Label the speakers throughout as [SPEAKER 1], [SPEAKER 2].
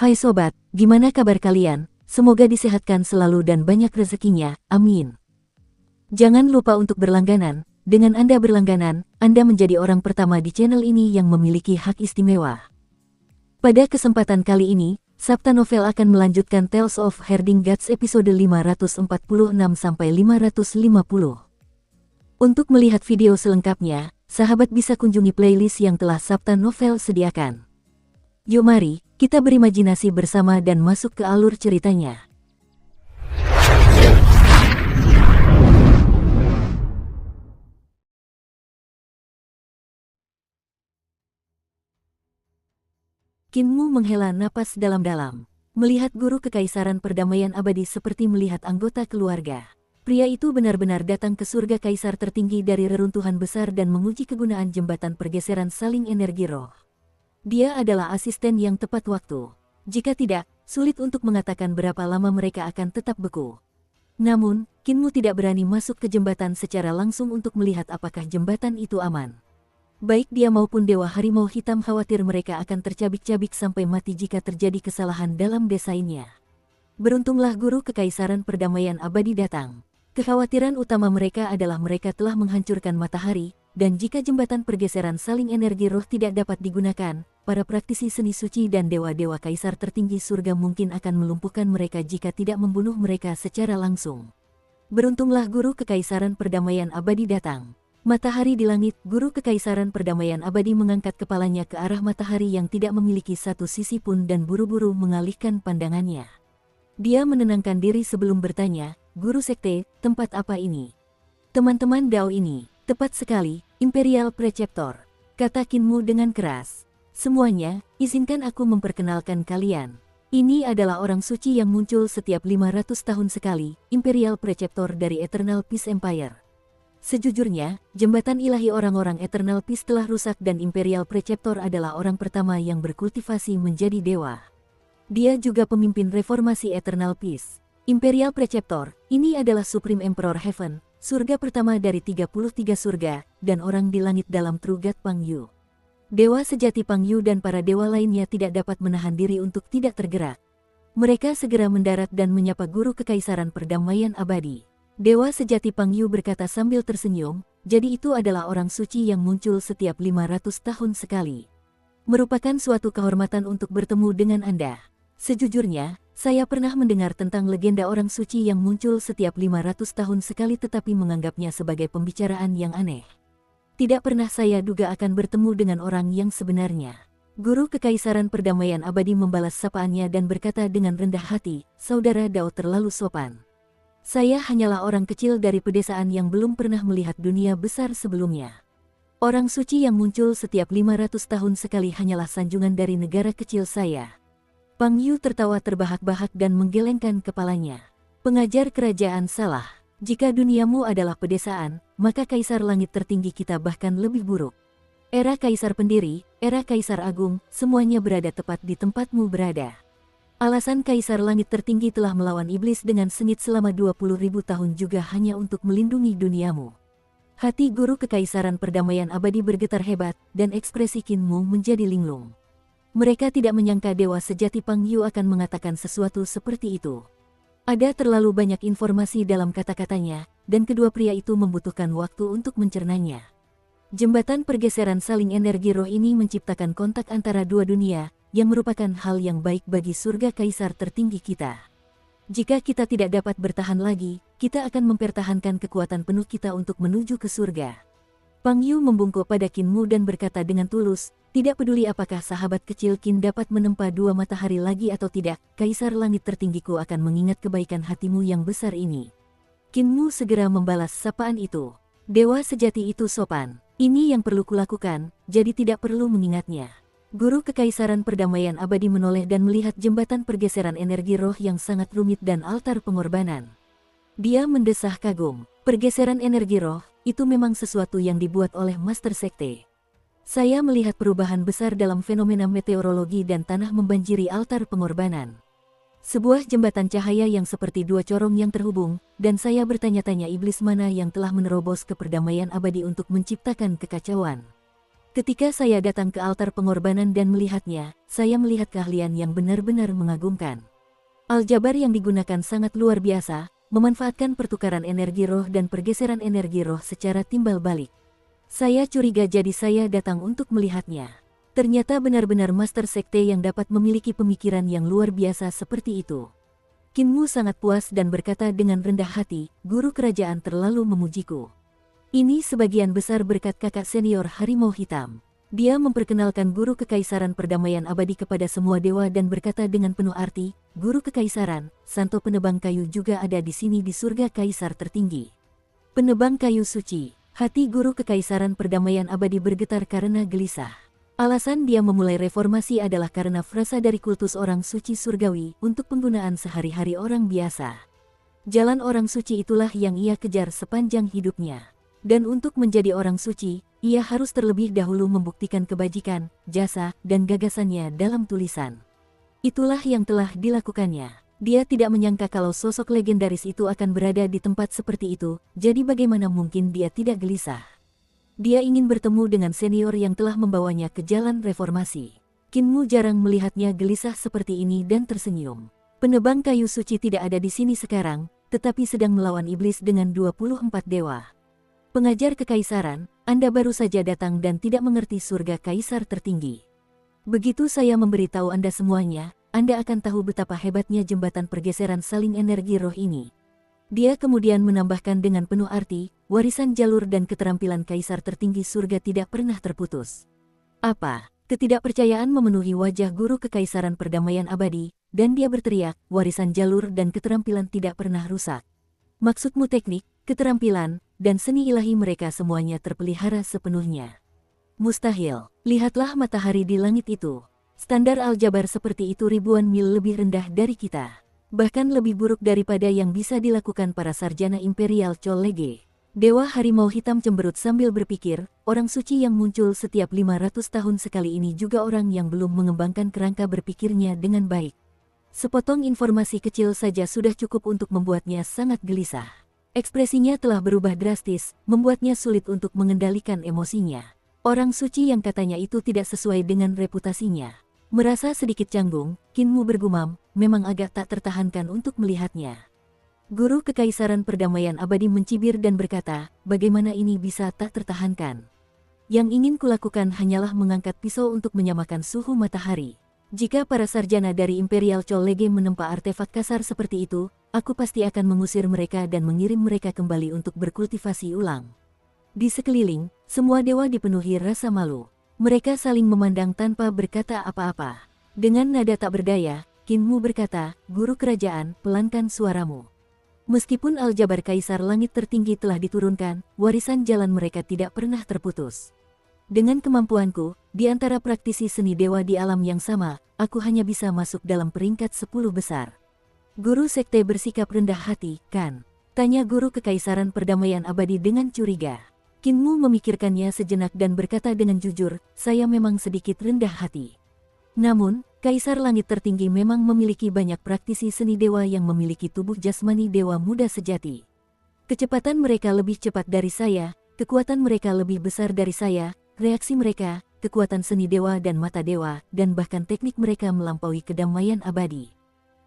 [SPEAKER 1] Hai sobat, gimana kabar kalian? Semoga disehatkan selalu dan banyak rezekinya, amin. Jangan lupa untuk berlangganan. Dengan Anda berlangganan, Anda menjadi orang pertama di channel ini yang memiliki hak istimewa. Pada kesempatan kali ini, Sabta Novel akan melanjutkan Tales of Herding Gods episode 546-550. Untuk melihat video selengkapnya, sahabat bisa kunjungi playlist yang telah Sabta Novel sediakan. Yuk mari, kita berimajinasi bersama dan masuk ke alur ceritanya. Kinmu menghela napas dalam-dalam. Melihat guru kekaisaran perdamaian abadi seperti melihat anggota keluarga. Pria itu benar-benar datang ke surga kaisar tertinggi dari reruntuhan besar dan menguji kegunaan jembatan pergeseran saling energi roh. Dia adalah asisten yang tepat waktu. Jika tidak, sulit untuk mengatakan berapa lama mereka akan tetap beku. Namun, Kinmu tidak berani masuk ke jembatan secara langsung untuk melihat apakah jembatan itu aman. Baik dia maupun Dewa Harimau Hitam khawatir mereka akan tercabik-cabik sampai mati jika terjadi kesalahan dalam desainnya. Beruntunglah guru kekaisaran perdamaian abadi datang. Kekhawatiran utama mereka adalah mereka telah menghancurkan matahari, dan jika jembatan pergeseran saling energi roh tidak dapat digunakan, para praktisi seni suci dan dewa-dewa kaisar tertinggi surga mungkin akan melumpuhkan mereka jika tidak membunuh mereka secara langsung. Beruntunglah guru kekaisaran perdamaian abadi datang. Matahari di langit, guru kekaisaran perdamaian abadi mengangkat kepalanya ke arah matahari yang tidak memiliki satu sisi pun dan buru-buru mengalihkan pandangannya. Dia menenangkan diri sebelum bertanya, "Guru sekte, tempat apa ini?" "Teman-teman Dao ini, tepat sekali, Imperial Preceptor," kata Kinmu dengan keras. "Semuanya, izinkan aku memperkenalkan kalian. Ini adalah orang suci yang muncul setiap 500 tahun sekali, Imperial Preceptor dari Eternal Peace Empire. Sejujurnya, jembatan ilahi orang-orang Eternal Peace telah rusak dan Imperial Preceptor adalah orang pertama yang berkultivasi menjadi dewa. Dia juga pemimpin reformasi Eternal Peace. Imperial Preceptor, ini adalah Supreme Emperor Heaven, surga pertama dari 33 surga, dan orang di langit dalam True God Pangyu. Dewa sejati Pangyu dan para dewa lainnya tidak dapat menahan diri untuk tidak tergerak. Mereka segera mendarat dan menyapa guru kekaisaran perdamaian abadi. Dewa sejati Pangyu berkata sambil tersenyum, "Jadi itu adalah orang suci yang muncul setiap 500 tahun sekali. Merupakan suatu kehormatan untuk bertemu dengan Anda. Sejujurnya, saya pernah mendengar tentang legenda orang suci yang muncul setiap 500 tahun sekali tetapi menganggapnya sebagai pembicaraan yang aneh. Tidak pernah saya duga akan bertemu dengan orang yang sebenarnya." Guru kekaisaran perdamaian abadi membalas sapaannya dan berkata dengan rendah hati, "Saudara Dao terlalu sopan. Saya hanyalah orang kecil dari pedesaan yang belum pernah melihat dunia besar sebelumnya. Orang suci yang muncul setiap 500 tahun sekali hanyalah sanjungan dari negara kecil saya." Pangyu tertawa terbahak-bahak dan menggelengkan kepalanya. "Pengajar kerajaan salah. Jika duniamu adalah pedesaan, maka kaisar langit tertinggi kita bahkan lebih buruk. Era kaisar pendiri, era kaisar agung, semuanya berada tepat di tempatmu berada. Alasan kaisar langit tertinggi telah melawan iblis dengan sengit selama 20.000 tahun juga hanya untuk melindungi duniamu." Hati guru kekaisaran perdamaian abadi bergetar hebat, dan ekspresi Kinmu menjadi linglung. Mereka tidak menyangka dewa sejati Pangyu akan mengatakan sesuatu seperti itu. Ada terlalu banyak informasi dalam kata-katanya, dan kedua pria itu membutuhkan waktu untuk mencernanya. Jembatan pergeseran saling energi roh ini menciptakan kontak antara dua dunia, yang merupakan hal yang baik bagi surga kaisar tertinggi kita. Jika kita tidak dapat bertahan lagi, kita akan mempertahankan kekuatan penuh kita untuk menuju ke surga. Pangyu membungkuk pada Kinmu dan berkata dengan tulus, "Tidak peduli apakah sahabat kecil Kin dapat menempa dua matahari lagi atau tidak, kaisar langit tertinggiku akan mengingat kebaikan hatimu yang besar ini." Kinmu segera membalas sapaan itu. "Dewa sejati itu sopan. Ini yang perlu kulakukan, jadi tidak perlu mengingatnya." Guru kekaisaran perdamaian abadi menoleh dan melihat jembatan pergeseran energi roh yang sangat rumit dan altar pengorbanan. Dia mendesah kagum. "Pergeseran energi roh, itu memang sesuatu yang dibuat oleh Master Sekte. Saya melihat perubahan besar dalam fenomena meteorologi dan tanah membanjiri altar pengorbanan. Sebuah jembatan cahaya yang seperti dua corong yang terhubung, dan saya bertanya-tanya iblis mana yang telah menerobos ke perdamaian abadi untuk menciptakan kekacauan. Ketika saya datang ke altar pengorbanan dan melihatnya, saya melihat keahlian yang benar-benar mengagumkan. Aljabar yang digunakan sangat luar biasa, memanfaatkan pertukaran energi roh dan pergeseran energi roh secara timbal balik. Saya curiga jadi saya datang untuk melihatnya. Ternyata benar-benar master sekte yang dapat memiliki pemikiran yang luar biasa seperti itu. Kinmu sangat puas dan berkata dengan rendah hati, guru kerajaan terlalu memujiku. Ini sebagian besar berkat kakak senior Harimau Hitam. Dia memperkenalkan guru kekaisaran perdamaian abadi kepada semua dewa dan berkata dengan penuh arti, guru kekaisaran, santo penebang kayu juga ada di sini di surga kaisar tertinggi. Penebang kayu suci, hati guru kekaisaran perdamaian abadi bergetar karena gelisah. Alasan dia memulai reformasi adalah karena frasa dari kultus orang suci surgawi untuk penggunaan sehari-hari orang biasa. Jalan orang suci itulah yang ia kejar sepanjang hidupnya. Dan untuk menjadi orang suci, ia harus terlebih dahulu membuktikan kebajikan, jasa, dan gagasannya dalam tulisan. Itulah yang telah dilakukannya. Dia tidak menyangka kalau sosok legendaris itu akan berada di tempat seperti itu, jadi bagaimana mungkin dia tidak gelisah. Dia ingin bertemu dengan senior yang telah membawanya ke jalan reformasi. Kinmu jarang melihatnya gelisah seperti ini dan tersenyum. Penebang kayu suci tidak ada di sini sekarang, tetapi sedang melawan iblis dengan 24 dewa. Pengajar kekaisaran, Anda baru saja datang dan tidak mengerti surga kaisar tertinggi. Begitu saya memberitahu Anda semuanya, Anda akan tahu betapa hebatnya jembatan pergeseran saling energi roh ini. Dia kemudian menambahkan dengan penuh arti, warisan jalur dan keterampilan kaisar tertinggi surga tidak pernah terputus. Apa? Ketidakpercayaan memenuhi wajah guru kekaisaran perdamaian abadi, dan dia berteriak, warisan jalur dan keterampilan tidak pernah rusak. Maksudmu teknik, keterampilan, dan seni ilahi mereka semuanya terpelihara sepenuhnya. Mustahil. Lihatlah matahari di langit itu. Standar aljabar seperti itu ribuan mil lebih rendah dari kita. Bahkan lebih buruk daripada yang bisa dilakukan para sarjana Imperial College. Dewa Harimau Hitam cemberut sambil berpikir, orang suci yang muncul setiap 500 tahun sekali ini juga orang yang belum mengembangkan kerangka berpikirnya dengan baik. Sepotong informasi kecil saja sudah cukup untuk membuatnya sangat gelisah. Ekspresinya telah berubah drastis, membuatnya sulit untuk mengendalikan emosinya. Orang suci yang katanya itu tidak sesuai dengan reputasinya. Merasa sedikit canggung, Kinmu bergumam, memang agak tak tertahankan untuk melihatnya. Guru kekaisaran perdamaian abadi mencibir dan berkata, bagaimana ini bisa tak tertahankan? Yang ingin kulakukan hanyalah mengangkat pisau untuk menyamakan suhu matahari. Jika para sarjana dari Imperial College menempa artefak kasar seperti itu, aku pasti akan mengusir mereka dan mengirim mereka kembali untuk berkultivasi ulang. Di sekeliling, semua dewa dipenuhi rasa malu. Mereka saling memandang tanpa berkata apa-apa. Dengan nada tak berdaya, Kinmu berkata, guru kerajaan, pelankan suaramu. Meskipun aljabar kaisar langit tertinggi telah diturunkan, warisan jalan mereka tidak pernah terputus. Dengan kemampuanku, di antara praktisi seni dewa di alam yang sama, aku hanya bisa masuk dalam peringkat 10 besar. Guru sekte bersikap rendah hati, kan? Tanya guru kekaisaran perdamaian abadi dengan curiga. Kinmu memikirkannya sejenak dan berkata dengan jujur, saya memang sedikit rendah hati. Namun, kaisar langit tertinggi memang memiliki banyak praktisi seni dewa yang memiliki tubuh jasmani dewa muda sejati. Kecepatan mereka lebih cepat dari saya, kekuatan mereka lebih besar dari saya, reaksi mereka, kekuatan seni dewa dan mata dewa, dan bahkan teknik mereka melampaui kedamaian abadi.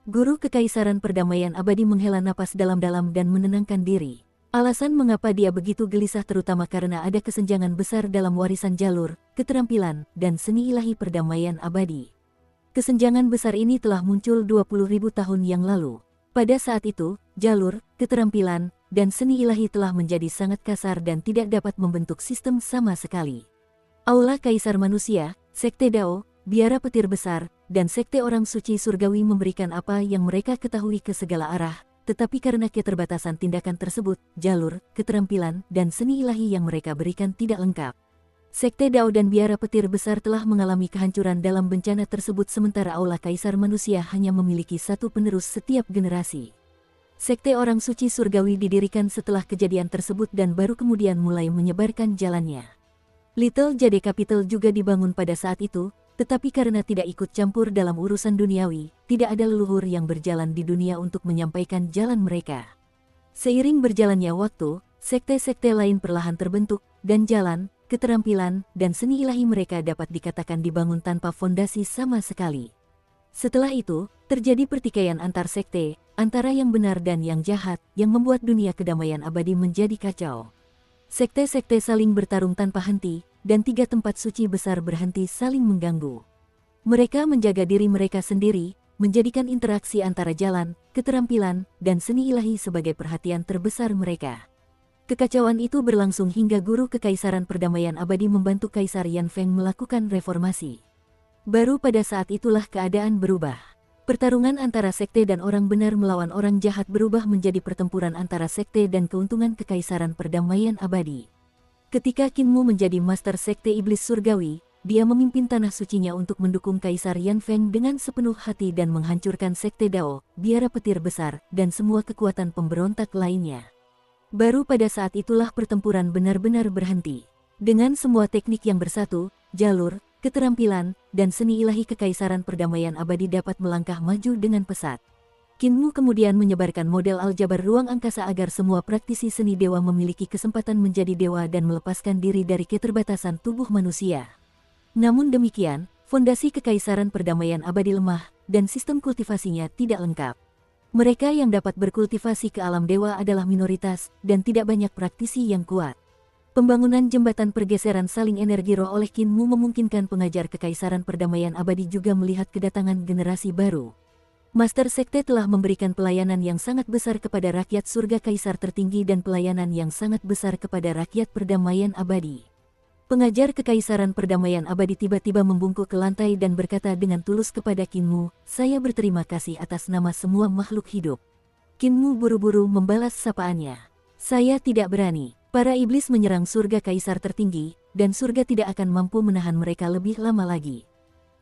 [SPEAKER 1] Guru kekaisaran perdamaian abadi menghela napas dalam-dalam dan menenangkan diri. Alasan mengapa dia begitu gelisah terutama karena ada kesenjangan besar dalam warisan jalur, keterampilan, dan seni ilahi perdamaian abadi. Kesenjangan besar ini telah muncul 20.000 tahun yang lalu. Pada saat itu, jalur, keterampilan, dan seni ilahi telah menjadi sangat kasar dan tidak dapat membentuk sistem sama sekali. Aula Kaisar Manusia, Sekte Dao, Biara Petir Besar, dan Sekte Orang Suci Surgawi memberikan apa yang mereka ketahui ke segala arah, tetapi karena keterbatasan tindakan tersebut, jalur, keterampilan, dan seni ilahi yang mereka berikan tidak lengkap. Sekte Dao dan Biara Petir Besar telah mengalami kehancuran dalam bencana tersebut sementara Aula Kaisar Manusia hanya memiliki satu penerus setiap generasi. Sekte Orang Suci Surgawi didirikan setelah kejadian tersebut dan baru kemudian mulai menyebarkan jalannya. Little Jade Capital juga dibangun pada saat itu, tetapi karena tidak ikut campur dalam urusan duniawi, tidak ada leluhur yang berjalan di dunia untuk menyampaikan jalan mereka. Seiring berjalannya waktu, sekte-sekte lain perlahan terbentuk, dan jalan, keterampilan, dan seni ilahi mereka dapat dikatakan dibangun tanpa fondasi sama sekali. Setelah itu, terjadi pertikaian antar sekte, antara yang benar dan yang jahat, yang membuat dunia kedamaian abadi menjadi kacau. Sekte-sekte saling bertarung tanpa henti, dan 3 tempat suci besar berhenti saling mengganggu. Mereka menjaga diri mereka sendiri, menjadikan interaksi antara jalan, keterampilan, dan seni ilahi sebagai perhatian terbesar mereka. Kekacauan itu berlangsung hingga guru Kekaisaran Perdamaian Abadi membantu Kaisar Yan Feng melakukan reformasi. Baru pada saat itulah keadaan berubah. Pertarungan antara sekte dan orang benar melawan orang jahat berubah menjadi pertempuran antara sekte dan keuntungan Kekaisaran Perdamaian Abadi. Ketika Qin Mu menjadi master sekte iblis surgawi, dia memimpin tanah sucinya untuk mendukung Kaisar Yan Feng dengan sepenuh hati dan menghancurkan sekte Dao, biara petir besar, dan semua kekuatan pemberontak lainnya. Baru pada saat itulah pertempuran benar-benar berhenti. Dengan semua teknik yang bersatu, jalur, keterampilan, dan seni ilahi Kekaisaran Perdamaian Abadi dapat melangkah maju dengan pesat. Qin Mu kemudian menyebarkan model aljabar ruang angkasa agar semua praktisi seni dewa memiliki kesempatan menjadi dewa dan melepaskan diri dari keterbatasan tubuh manusia. Namun demikian, fondasi Kekaisaran Perdamaian Abadi lemah, dan sistem kultivasinya tidak lengkap. Mereka yang dapat berkultivasi ke alam dewa adalah minoritas, dan tidak banyak praktisi yang kuat. Pembangunan jembatan pergeseran saling energi roh oleh Qin Mu memungkinkan pengajar Kekaisaran Perdamaian Abadi juga melihat kedatangan generasi baru. Master Sekte telah memberikan pelayanan yang sangat besar kepada rakyat surga kaisar tertinggi dan pelayanan yang sangat besar kepada rakyat perdamaian abadi. Pengajar Kekaisaran Perdamaian Abadi tiba-tiba membungkuk ke lantai dan berkata dengan tulus kepada Qin Mu, "Saya berterima kasih atas nama semua makhluk hidup." Qin Mu buru-buru membalas sapaannya. "Saya tidak berani. Para iblis menyerang surga kaisar tertinggi, dan surga tidak akan mampu menahan mereka lebih lama lagi.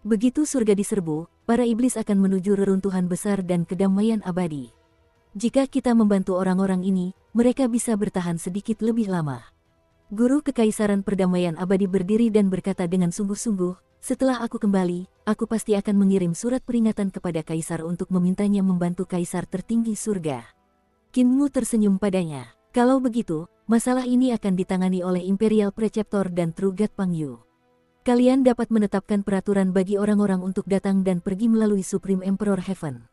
[SPEAKER 1] Begitu surga diserbu, para iblis akan menuju reruntuhan besar dan kedamaian abadi. Jika kita membantu orang-orang ini, mereka bisa bertahan sedikit lebih lama." Guru Kekaisaran Perdamaian Abadi berdiri dan berkata dengan sungguh-sungguh, "Setelah aku kembali, aku pasti akan mengirim surat peringatan kepada kaisar untuk memintanya membantu kaisar tertinggi surga." Qin Mu tersenyum padanya. "Kalau begitu, masalah ini akan ditangani oleh Imperial Preceptor dan True God Pangyu. Kalian dapat menetapkan peraturan bagi orang-orang untuk datang dan pergi melalui Supreme Emperor Heaven.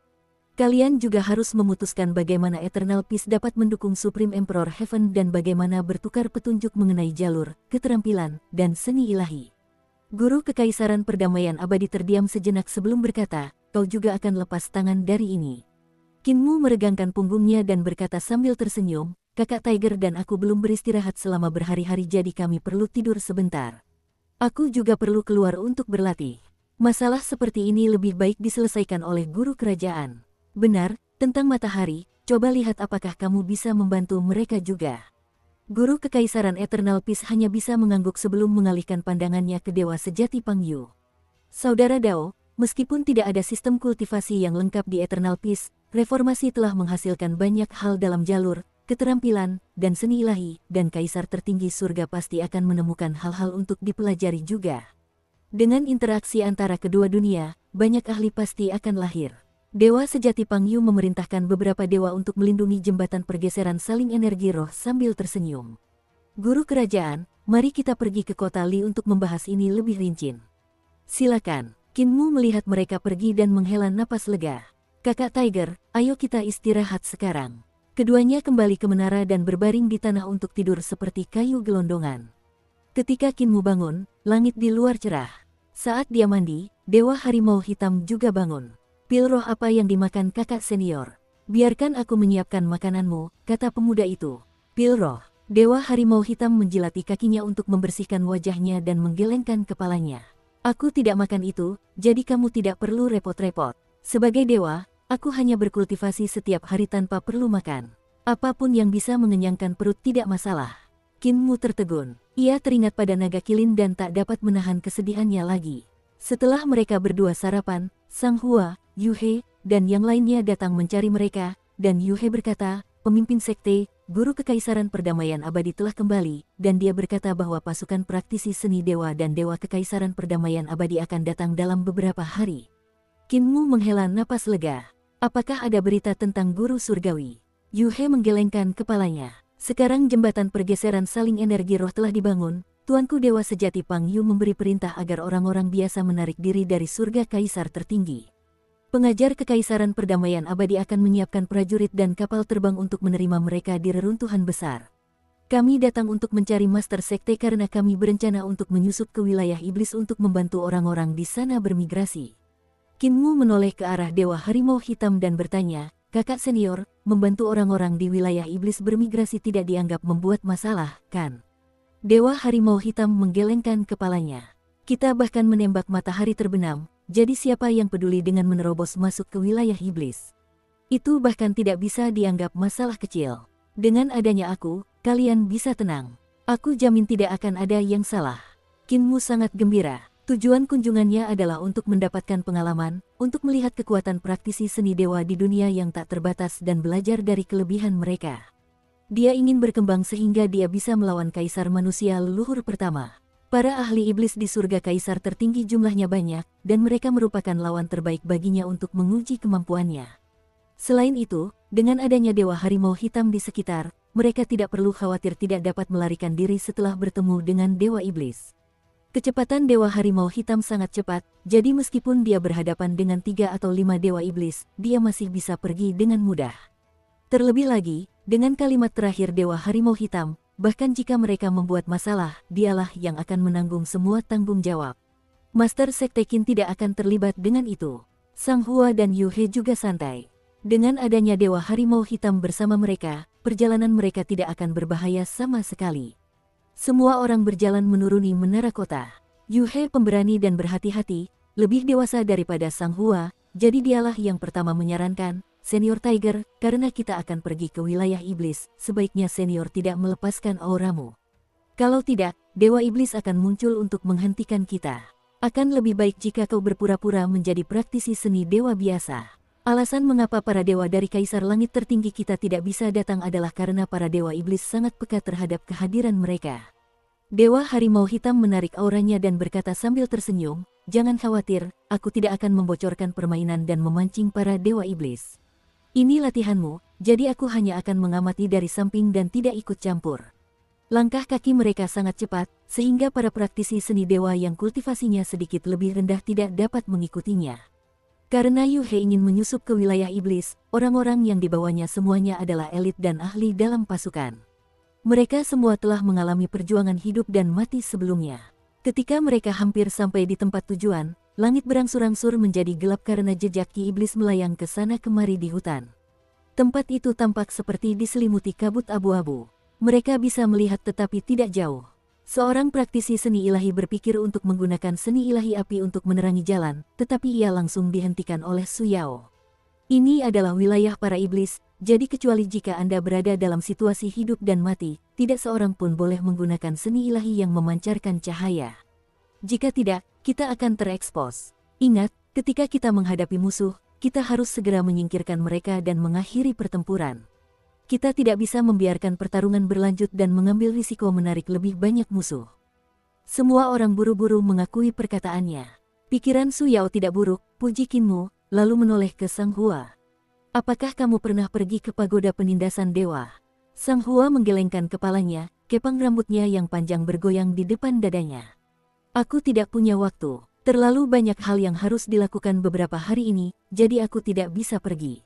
[SPEAKER 1] Kalian juga harus memutuskan bagaimana Eternal Peace dapat mendukung Supreme Emperor Heaven dan bagaimana bertukar petunjuk mengenai jalur, keterampilan, dan seni ilahi." Guru Kekaisaran Perdamaian Abadi terdiam sejenak sebelum berkata, "Kau juga akan lepas tangan dari ini." Qin Mu meregangkan punggungnya dan berkata sambil tersenyum, "Kakak Tiger dan aku belum beristirahat selama berhari-hari jadi kami perlu tidur sebentar. Aku juga perlu keluar untuk berlatih. Masalah seperti ini lebih baik diselesaikan oleh guru kerajaan. Benar, tentang matahari, coba lihat apakah kamu bisa membantu mereka juga." Guru Kekaisaran Eternal Peace hanya bisa mengangguk sebelum mengalihkan pandangannya ke Dewa Sejati Pangyu. "Saudara Dao, meskipun tidak ada sistem kultivasi yang lengkap di Eternal Peace, reformasi telah menghasilkan banyak hal dalam jalur, keterampilan, dan seni ilahi, dan kaisar tertinggi surga pasti akan menemukan hal-hal untuk dipelajari juga. Dengan interaksi antara kedua dunia, banyak ahli pasti akan lahir." Dewa Sejati Pangyu memerintahkan beberapa dewa untuk melindungi jembatan pergeseran saling energi roh sambil tersenyum. "Guru kerajaan, mari kita pergi ke kota Li untuk membahas ini lebih rinci." "Silakan." Qin Mu melihat mereka pergi dan menghela napas lega. "Kakak Tiger, ayo kita istirahat sekarang." Keduanya kembali ke menara dan berbaring di tanah untuk tidur seperti kayu gelondongan. Ketika Qin Mu bangun, langit di luar cerah. Saat dia mandi, Dewa Harimau Hitam juga bangun. "Pil roh apa yang dimakan kakak senior? Biarkan aku menyiapkan makananmu," kata pemuda itu. "Pil roh." Dewa Harimau Hitam menjilati kakinya untuk membersihkan wajahnya dan menggelengkan kepalanya. "Aku tidak makan itu, jadi kamu tidak perlu repot-repot. Sebagai dewa, aku hanya berkultivasi setiap hari tanpa perlu makan. Apapun yang bisa mengenyangkan perut tidak masalah." Qin Mu tertegun. Ia teringat pada naga kilin dan tak dapat menahan kesedihannya lagi. Setelah mereka berdua sarapan, Sang Hua, Yu He, dan yang lainnya datang mencari mereka, dan Yu He berkata, "Pemimpin sekte, Guru Kekaisaran Perdamaian Abadi telah kembali, dan dia berkata bahwa pasukan praktisi seni dewa dan Dewa Kekaisaran Perdamaian Abadi akan datang dalam beberapa hari." Qin Mu menghela napas lega. "Apakah ada berita tentang guru surgawi?" Yu He menggelengkan kepalanya. Sekarang jembatan pergeseran saling energi roh telah dibangun, Tuanku Dewa Sejati Pang Yu memberi perintah agar orang-orang biasa menarik diri dari surga kaisar tertinggi. Pengajar Kekaisaran Perdamaian Abadi akan menyiapkan prajurit dan kapal terbang untuk menerima mereka di reruntuhan besar. Kami datang untuk mencari Master Sekte karena kami berencana untuk menyusup ke wilayah iblis untuk membantu orang-orang di sana bermigrasi. Kinmu menoleh ke arah Dewa Harimau Hitam dan bertanya, "Kakak senior, membantu orang-orang di wilayah iblis bermigrasi tidak dianggap membuat masalah, kan?" Dewa Harimau Hitam menggelengkan kepalanya. "Kita bahkan menembak matahari terbenam, jadi siapa yang peduli dengan menerobos masuk ke wilayah iblis? Itu bahkan tidak bisa dianggap masalah kecil. Dengan adanya aku, kalian bisa tenang. Aku jamin tidak akan ada yang salah." Kinmu sangat gembira. Tujuan kunjungannya adalah untuk mendapatkan pengalaman, untuk melihat kekuatan praktisi seni dewa di dunia yang tak terbatas dan belajar dari kelebihan mereka. Dia ingin berkembang sehingga dia bisa melawan kaisar manusia leluhur pertama. Para ahli iblis di surga kaisar tertinggi jumlahnya banyak, dan mereka merupakan lawan terbaik baginya untuk menguji kemampuannya. Selain itu, dengan adanya Dewa Harimau Hitam di sekitar, mereka tidak perlu khawatir tidak dapat melarikan diri setelah bertemu dengan Dewa Iblis. Kecepatan Dewa Harimau Hitam sangat cepat, jadi meskipun dia berhadapan dengan 3 atau 5 Dewa Iblis, dia masih bisa pergi dengan mudah. Terlebih lagi, dengan kalimat terakhir Dewa Harimau Hitam, bahkan jika mereka membuat masalah, dialah yang akan menanggung semua tanggung jawab. Master Sekte Qin tidak akan terlibat dengan itu. Sang Hua dan Yu He juga santai. Dengan adanya Dewa Harimau Hitam bersama mereka, perjalanan mereka tidak akan berbahaya sama sekali. Semua orang berjalan menuruni menara kota. Yu He pemberani dan berhati-hati, lebih dewasa daripada Sang Hua, jadi dialah yang pertama menyarankan, "Senior Tiger, karena kita akan pergi ke wilayah iblis, sebaiknya senior tidak melepaskan auramu. Kalau tidak, Dewa Iblis akan muncul untuk menghentikan kita. Akan lebih baik jika kau berpura-pura menjadi praktisi seni dewa biasa." Alasan mengapa para dewa dari Kaisar Langit Tertinggi kita tidak bisa datang adalah karena para dewa iblis sangat peka terhadap kehadiran mereka. Dewa Harimau Hitam menarik auranya dan berkata sambil tersenyum, "Jangan khawatir, aku tidak akan membocorkan permainan dan memancing para dewa iblis. Ini latihanmu, jadi aku hanya akan mengamati dari samping dan tidak ikut campur." Langkah kaki mereka sangat cepat, sehingga para praktisi seni dewa yang kultivasinya sedikit lebih rendah tidak dapat mengikutinya. Karena Yu He ingin menyusup ke wilayah iblis, orang-orang yang dibawanya semuanya adalah elit dan ahli dalam pasukan. Mereka semua telah mengalami perjuangan hidup dan mati sebelumnya. Ketika mereka hampir sampai di tempat tujuan, langit berangsur-angsur menjadi gelap karena jejak Ki Iblis melayang ke sana kemari di hutan. Tempat itu tampak seperti diselimuti kabut abu-abu. Mereka bisa melihat tetapi tidak jauh. Seorang praktisi seni ilahi berpikir untuk menggunakan seni ilahi api untuk menerangi jalan, tetapi ia langsung dihentikan oleh Su Yao. "Ini adalah wilayah para iblis, jadi kecuali jika Anda berada dalam situasi hidup dan mati, tidak seorang pun boleh menggunakan seni ilahi yang memancarkan cahaya. Jika tidak, kita akan terekspos. Ingat, ketika kita menghadapi musuh, kita harus segera menyingkirkan mereka dan mengakhiri pertempuran. Kita tidak bisa membiarkan pertarungan berlanjut dan mengambil risiko menarik lebih banyak musuh." Semua orang buru-buru mengakui perkataannya. Pikiran Su Yao tidak buruk, puji Kinmu, lalu menoleh ke Sang Hua. "Apakah kamu pernah pergi ke pagoda penindasan dewa?" Sang Hua menggelengkan kepalanya, kepang rambutnya yang panjang bergoyang di depan dadanya. "Aku tidak punya waktu. Terlalu banyak hal yang harus dilakukan beberapa hari ini, jadi aku tidak bisa pergi.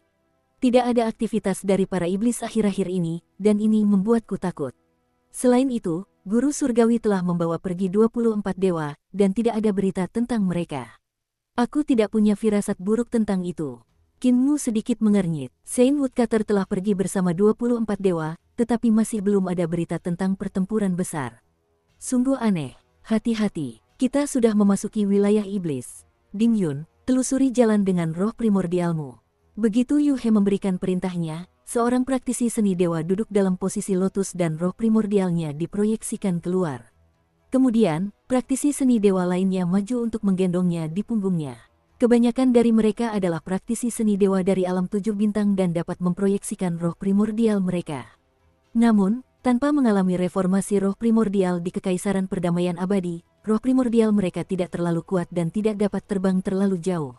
[SPEAKER 1] Tidak ada aktivitas dari para iblis akhir-akhir ini, dan ini membuatku takut. Selain itu, Guru Surgawi telah membawa pergi 24 dewa, dan tidak ada berita tentang mereka. Aku tidak punya firasat buruk tentang itu." Kinmu sedikit mengernyit. Saint Woodcutter telah pergi bersama 24 dewa, tetapi masih belum ada berita tentang pertempuran besar. Sungguh aneh. Hati-hati, kita sudah memasuki wilayah iblis. Dim Yun, telusuri jalan dengan roh primordialmu. Begitu Yu He memberikan perintahnya, seorang praktisi seni dewa duduk dalam posisi lotus dan roh primordialnya diproyeksikan keluar. Kemudian, praktisi seni dewa lainnya maju untuk menggendongnya di punggungnya. Kebanyakan dari mereka adalah praktisi seni dewa dari alam 7 bintang dan dapat memproyeksikan roh primordial mereka. Namun, tanpa mengalami reformasi roh primordial di Kekaisaran Perdamaian Abadi, roh primordial mereka tidak terlalu kuat dan tidak dapat terbang terlalu jauh.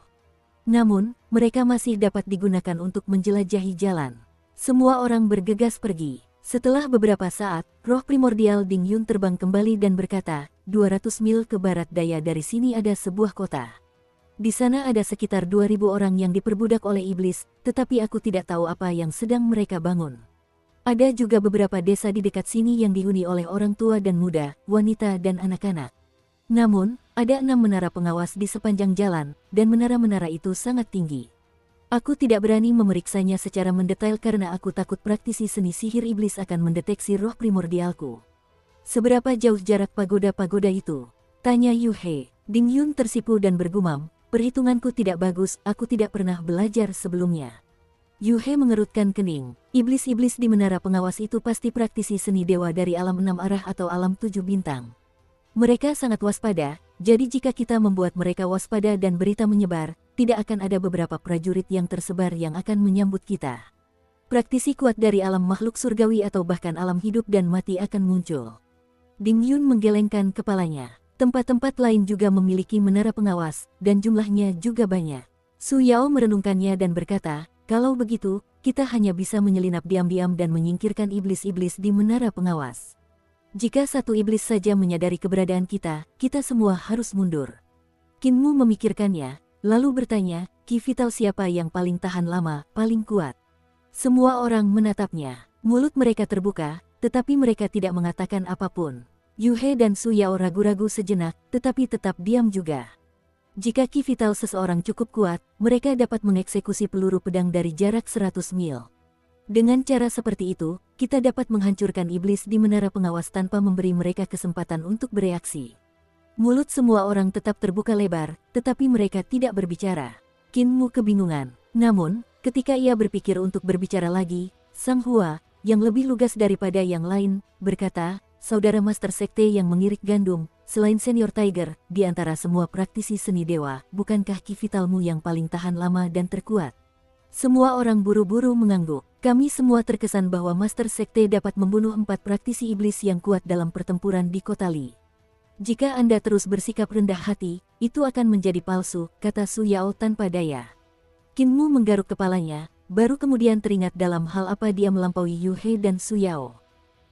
[SPEAKER 1] Namun, mereka masih dapat digunakan untuk menjelajahi jalan. Semua orang bergegas pergi. Setelah beberapa saat, roh primordial Ding Yun terbang kembali dan berkata, 200 mil ke barat daya dari sini ada sebuah kota. Di sana ada sekitar 2.000 orang yang diperbudak oleh iblis, tetapi aku tidak tahu apa yang sedang mereka bangun. Ada juga beberapa desa di dekat sini yang dihuni oleh orang tua dan muda, wanita dan anak-anak. Namun, ada 6 menara pengawas di sepanjang jalan, dan menara-menara itu sangat tinggi. Aku tidak berani memeriksanya secara mendetail karena aku takut praktisi seni sihir iblis akan mendeteksi roh primordialku. Seberapa jauh jarak pagoda-pagoda itu? Tanya Yu He. Ding Yun tersipu dan bergumam, perhitunganku tidak bagus, aku tidak pernah belajar sebelumnya. Yu He mengerutkan kening. Iblis-iblis di menara pengawas itu pasti praktisi seni dewa dari alam 6 arah atau alam 7 bintang. Mereka sangat waspada, jadi jika kita membuat mereka waspada dan berita menyebar, tidak akan ada beberapa prajurit yang tersebar yang akan menyambut kita. Praktisi kuat dari alam makhluk surgawi atau bahkan alam hidup dan mati akan muncul. Ding Yun menggelengkan kepalanya. Tempat-tempat lain juga memiliki menara pengawas, dan jumlahnya juga banyak. Su Yao merenungkannya dan berkata, kalau begitu, kita hanya bisa menyelinap diam-diam dan menyingkirkan iblis-iblis di menara pengawas. Jika satu iblis saja menyadari keberadaan kita, kita semua harus mundur. Kinmu memikirkannya, lalu bertanya, ki vital siapa yang paling tahan lama, paling kuat? Semua orang menatapnya. Mulut mereka terbuka, tetapi mereka tidak mengatakan apapun. Yu He dan Su Yao ragu-ragu sejenak, tetapi tetap diam juga. Jika ki vital seseorang cukup kuat, mereka dapat mengeksekusi peluru pedang dari jarak 100 mil. Dengan cara seperti itu, kita dapat menghancurkan iblis di menara pengawas tanpa memberi mereka kesempatan untuk bereaksi. Mulut semua orang tetap terbuka lebar, tetapi mereka tidak berbicara. Kinmu kebingungan. Namun, ketika ia berpikir untuk berbicara lagi, Sang Hua, yang lebih lugas daripada yang lain, berkata, saudara Master Sekte yang mengirik gandum, selain Senior Tiger, di antara semua praktisi seni dewa, bukankah ki vitalmu yang paling tahan lama dan terkuat? Semua orang buru-buru mengangguk. Kami semua terkesan bahwa Master Sekte dapat membunuh 4 praktisi iblis yang kuat dalam pertempuran di Kota Li. Jika Anda terus bersikap rendah hati, itu akan menjadi palsu, kata Su Yao tanpa daya. Kinmu menggaruk kepalanya, baru kemudian teringat dalam hal apa dia melampaui Yu He dan Su Yao.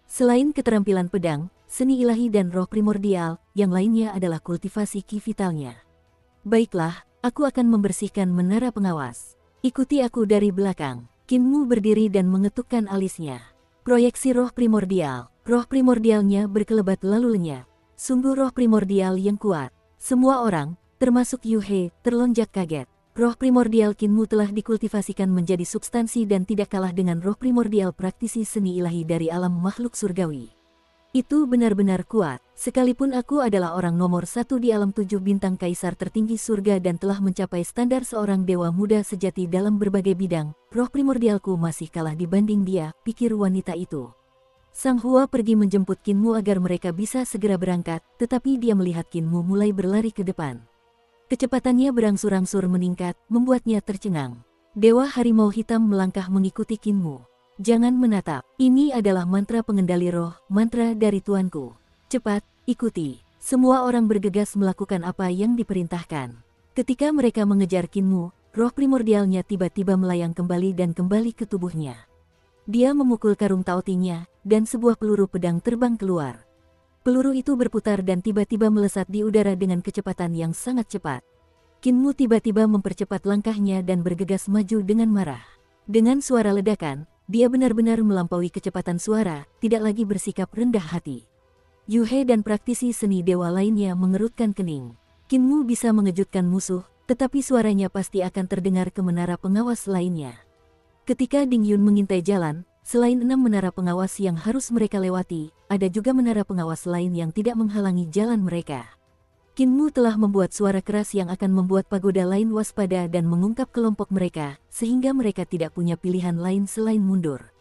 [SPEAKER 1] Selain keterampilan pedang, seni ilahi dan roh primordial, yang lainnya adalah kultivasi ki vitalnya. Baiklah, aku akan membersihkan menara pengawas. Ikuti aku dari belakang. Kinmu berdiri dan mengetukkan alisnya. Proyeksi roh primordial. Roh primordialnya berkelebat lalu lenyap. Sungguh roh primordial yang kuat. Semua orang, termasuk Yu He, terlonjak kaget. Roh primordial Kinmu telah dikultivasikan menjadi substansi dan tidak kalah dengan roh primordial praktisi seni ilahi dari alam makhluk surgawi. Itu benar-benar kuat. Sekalipun aku adalah orang nomor 1 di alam 7 bintang kaisar tertinggi surga dan telah mencapai standar seorang dewa muda sejati dalam berbagai bidang, roh primordialku masih kalah dibanding dia, pikir wanita itu. Sang Hua pergi menjemput Kinmu agar mereka bisa segera berangkat, tetapi dia melihat Kinmu mulai berlari ke depan. Kecepatannya berangsur-angsur meningkat, membuatnya tercengang. Dewa Harimau Hitam melangkah mengikuti Kinmu. Jangan menatap, ini adalah mantra pengendali roh, mantra dari tuanku. Cepat, ikuti. Semua orang bergegas melakukan apa yang diperintahkan. Ketika mereka mengejar Kinmu, roh primordialnya tiba-tiba melayang kembali dan kembali ke tubuhnya. Dia memukul karung taotinya, dan sebuah peluru pedang terbang keluar. Peluru itu berputar dan tiba-tiba melesat di udara dengan kecepatan yang sangat cepat. Kinmu tiba-tiba mempercepat langkahnya dan bergegas maju dengan marah. Dengan suara ledakan, dia benar-benar melampaui kecepatan suara, tidak lagi bersikap rendah hati. Yu He dan praktisi seni dewa lainnya mengerutkan kening. Kinmu bisa mengejutkan musuh, tetapi suaranya pasti akan terdengar ke menara pengawas lainnya. Ketika Ding Yun mengintai jalan, selain 6 menara pengawas yang harus mereka lewati, ada juga menara pengawas lain yang tidak menghalangi jalan mereka. Kinmu telah membuat suara keras yang akan membuat pagoda lain waspada dan mengungkap kelompok mereka, sehingga mereka tidak punya pilihan lain selain mundur.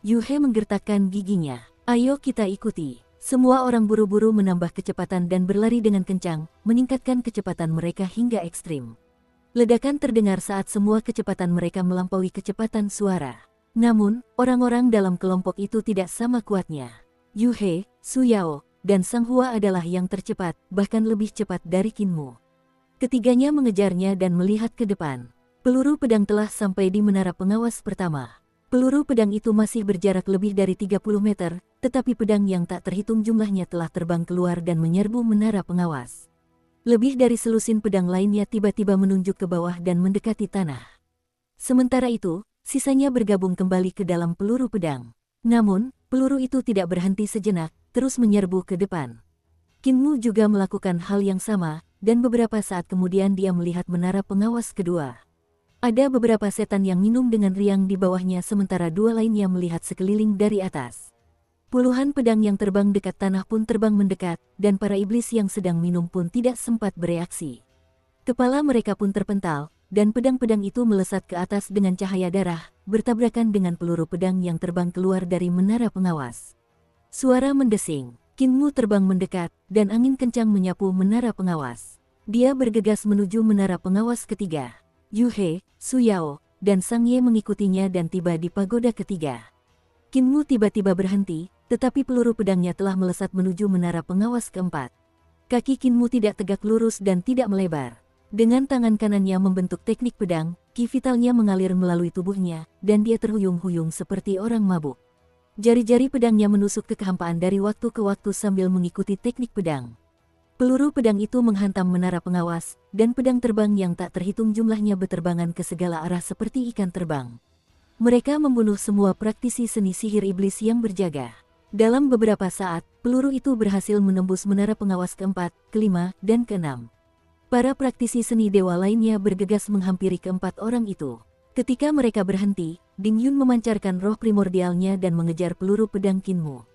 [SPEAKER 1] Yu He menggertakkan giginya. Ayo kita ikuti. Semua orang buru-buru menambah kecepatan dan berlari dengan kencang, meningkatkan kecepatan mereka hingga ekstrim. Ledakan terdengar saat semua kecepatan mereka melampaui kecepatan suara. Namun, orang-orang dalam kelompok itu tidak sama kuatnya. Yu He, Su Yao, dan Sang Hua adalah yang tercepat, bahkan lebih cepat dari Kinmu. Ketiganya mengejarnya dan melihat ke depan. Peluru pedang telah sampai di menara pengawas pertama. Peluru pedang itu masih berjarak lebih dari 30 meter, tetapi pedang yang tak terhitung jumlahnya telah terbang keluar dan menyerbu menara pengawas. Lebih dari selusin pedang lainnya tiba-tiba menunjuk ke bawah dan mendekati tanah. Sementara itu, sisanya bergabung kembali ke dalam peluru pedang. Namun, peluru itu tidak berhenti sejenak, terus menyerbu ke depan. Kinmu juga melakukan hal yang sama, dan beberapa saat kemudian dia melihat menara pengawas kedua. Ada beberapa setan yang minum dengan riang di bawahnya sementara dua lainnya melihat sekeliling dari atas. Puluhan pedang yang terbang dekat tanah pun terbang mendekat, dan para iblis yang sedang minum pun tidak sempat bereaksi. Kepala mereka pun terpental, dan pedang-pedang itu melesat ke atas dengan cahaya darah, bertabrakan dengan peluru pedang yang terbang keluar dari menara pengawas. Suara mendesing, Kinmu terbang mendekat, dan angin kencang menyapu menara pengawas. Dia bergegas menuju menara pengawas ketiga. Yuhe, Suyao, dan Sang Ye mengikutinya dan tiba di pagoda ketiga. Kinmu tiba-tiba berhenti, tetapi peluru pedangnya telah melesat menuju menara pengawas keempat. Kaki Kinmu tidak tegak lurus dan tidak melebar. Dengan tangan kanannya membentuk teknik pedang, ki vitalnya mengalir melalui tubuhnya, dan dia terhuyung-huyung seperti orang mabuk. Jari-jari pedangnya menusuk ke kehampaan dari waktu ke waktu sambil mengikuti teknik pedang. Peluru pedang itu menghantam menara pengawas, dan pedang terbang yang tak terhitung jumlahnya berterbangan ke segala arah seperti ikan terbang. Mereka membunuh semua praktisi seni sihir iblis yang berjaga. Dalam beberapa saat, peluru itu berhasil menembus menara pengawas keempat, kelima, dan keenam. Para praktisi seni dewa lainnya bergegas menghampiri keempat orang itu. Ketika mereka berhenti, Ding Yun memancarkan roh primordialnya dan mengejar peluru pedang Kinmu.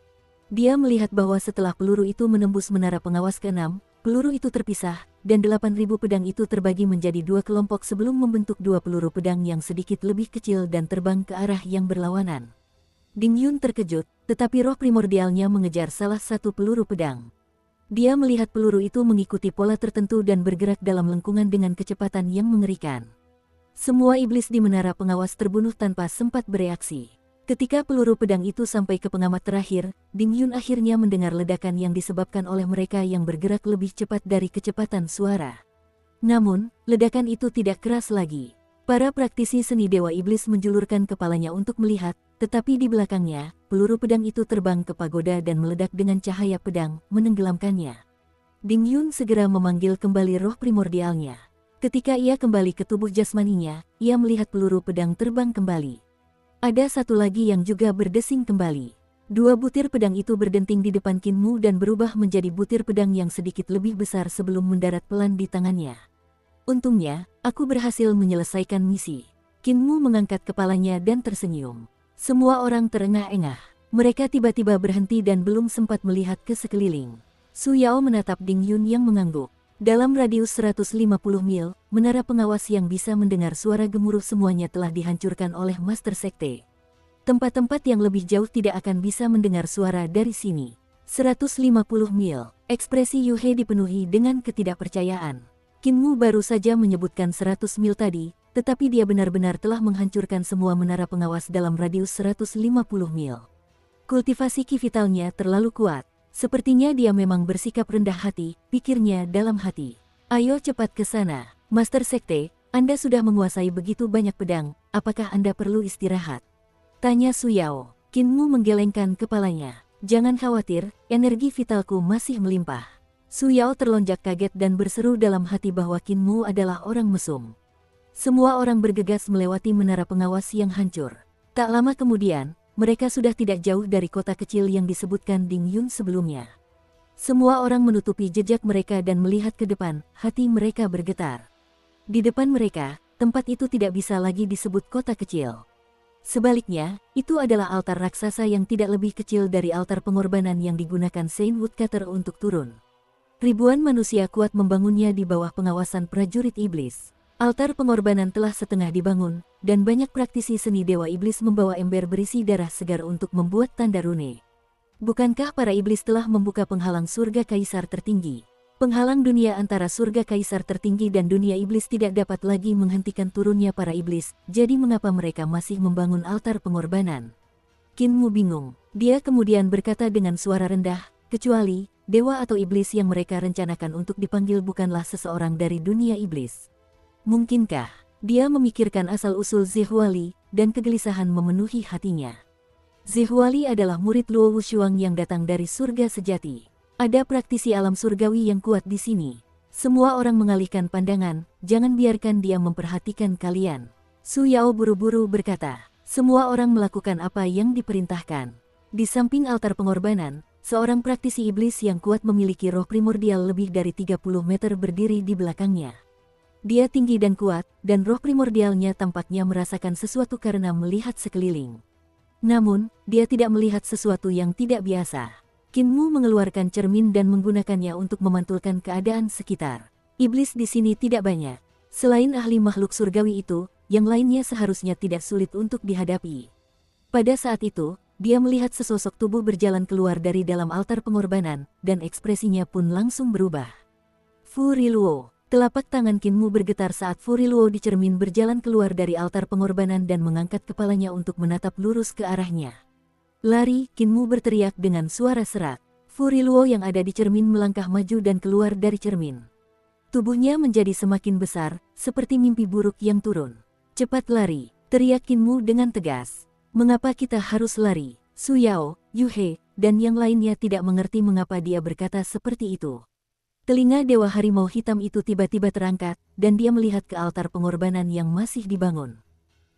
[SPEAKER 1] Dia melihat bahwa setelah peluru itu menembus menara pengawas ke-6, peluru itu terpisah, dan 8.000 pedang itu terbagi menjadi dua kelompok sebelum membentuk dua peluru pedang yang sedikit lebih kecil dan terbang ke arah yang berlawanan. Ding Yun terkejut, tetapi roh primordialnya mengejar salah satu peluru pedang. Dia melihat peluru itu mengikuti pola tertentu dan bergerak dalam lengkungan dengan kecepatan yang mengerikan. Semua iblis di menara pengawas terbunuh tanpa sempat bereaksi. Ketika peluru pedang itu sampai ke pengamat terakhir, Ding Yun akhirnya mendengar ledakan yang disebabkan oleh mereka yang bergerak lebih cepat dari kecepatan suara. Namun, ledakan itu tidak keras lagi. Para praktisi seni dewa iblis menjulurkan kepalanya untuk melihat, tetapi di belakangnya, peluru pedang itu terbang ke pagoda dan meledak dengan cahaya pedang, menenggelamkannya. Ding Yun segera memanggil kembali roh primordialnya. Ketika ia kembali ke tubuh jasmaninya, ia melihat peluru pedang terbang kembali. Ada satu lagi yang juga berdesing kembali. Dua butir pedang itu berdenting di depan Kinmu dan berubah menjadi butir pedang yang sedikit lebih besar sebelum mendarat pelan di tangannya. Untungnya, aku berhasil menyelesaikan misi. Kinmu mengangkat kepalanya dan tersenyum. Semua orang terengah-engah. Mereka tiba-tiba berhenti dan belum sempat melihat ke sekeliling. Suyao menatap Ding Yun yang mengangguk. Dalam radius 150 mil, menara pengawas yang bisa mendengar suara gemuruh semuanya telah dihancurkan oleh Master Sekte. Tempat-tempat yang lebih jauh tidak akan bisa mendengar suara dari sini. 150 mil, ekspresi Yuhe dipenuhi dengan ketidakpercayaan. Kinmu baru saja menyebutkan 100 mil tadi, tetapi dia benar-benar telah menghancurkan semua menara pengawas dalam radius 150 mil. Kultivasi ki vitalnya terlalu kuat. Sepertinya dia memang bersikap rendah hati, pikirnya dalam hati. Ayo cepat ke sana, Master Sekte, Anda sudah menguasai begitu banyak pedang, apakah Anda perlu istirahat? Tanya Suyao. Kinmu menggelengkan kepalanya. Jangan khawatir, energi vitalku masih melimpah. Suyao terlonjak kaget dan berseru dalam hati bahwa Kinmu adalah orang mesum. Semua orang bergegas melewati menara pengawas yang hancur. Tak lama kemudian, mereka sudah tidak jauh dari kota kecil yang disebutkan Ding Yun sebelumnya. Semua orang menutupi jejak mereka dan melihat ke depan, hati mereka bergetar. Di depan mereka, tempat itu tidak bisa lagi disebut kota kecil. Sebaliknya, itu adalah altar raksasa yang tidak lebih kecil dari altar pengorbanan yang digunakan Saint Woodcutter untuk turun. Ribuan manusia kuat membangunnya di bawah pengawasan prajurit iblis. Altar pengorbanan telah setengah dibangun, dan banyak praktisi seni dewa iblis membawa ember berisi darah segar untuk membuat tanda rune. Bukankah para iblis telah membuka penghalang surga kaisar tertinggi? Penghalang dunia antara surga kaisar tertinggi dan dunia iblis tidak dapat lagi menghentikan turunnya para iblis, jadi mengapa mereka masih membangun altar pengorbanan? Kinmu bingung. Dia kemudian berkata dengan suara rendah, kecuali dewa atau iblis yang mereka rencanakan untuk dipanggil bukanlah seseorang dari dunia iblis. Mungkinkah Dia memikirkan asal-usul Zhihuali, dan kegelisahan memenuhi hatinya. Zhihuali adalah murid Luo Wushuang yang datang dari surga sejati. Ada praktisi alam surgawi yang kuat di sini. Semua orang mengalihkan pandangan, jangan biarkan dia memperhatikan kalian. Su Yao buru-buru berkata, semua orang melakukan apa yang diperintahkan. Di samping altar pengorbanan, seorang praktisi iblis yang kuat memiliki roh primordial lebih dari 30 meter berdiri di belakangnya. Dia tinggi dan kuat, dan roh primordialnya tampaknya merasakan sesuatu karena melihat sekeliling. Namun, dia tidak melihat sesuatu yang tidak biasa. Qin Mu mengeluarkan cermin dan menggunakannya untuk memantulkan keadaan sekitar. Iblis di sini tidak banyak. Selain ahli makhluk surgawi itu, yang lainnya seharusnya tidak sulit untuk dihadapi. Pada saat itu, dia melihat sesosok tubuh berjalan keluar dari dalam altar pengorbanan, dan ekspresinya pun langsung berubah. Fu Riluo. Telapak tangan Qin Mu bergetar saat Fu Riluo di cermin berjalan keluar dari altar pengorbanan dan mengangkat kepalanya untuk menatap lurus ke arahnya. Lari, Qin Mu berteriak dengan suara serak. Fu Riluo yang ada di cermin melangkah maju dan keluar dari cermin. Tubuhnya menjadi semakin besar, seperti mimpi buruk yang turun. Cepat lari, teriak Qin Mu dengan tegas. Mengapa kita harus lari? Su Yao, Yu He, dan yang lainnya tidak mengerti mengapa dia berkata seperti itu. Telinga Dewa Harimau Hitam itu tiba-tiba terangkat, dan dia melihat ke altar pengorbanan yang masih dibangun.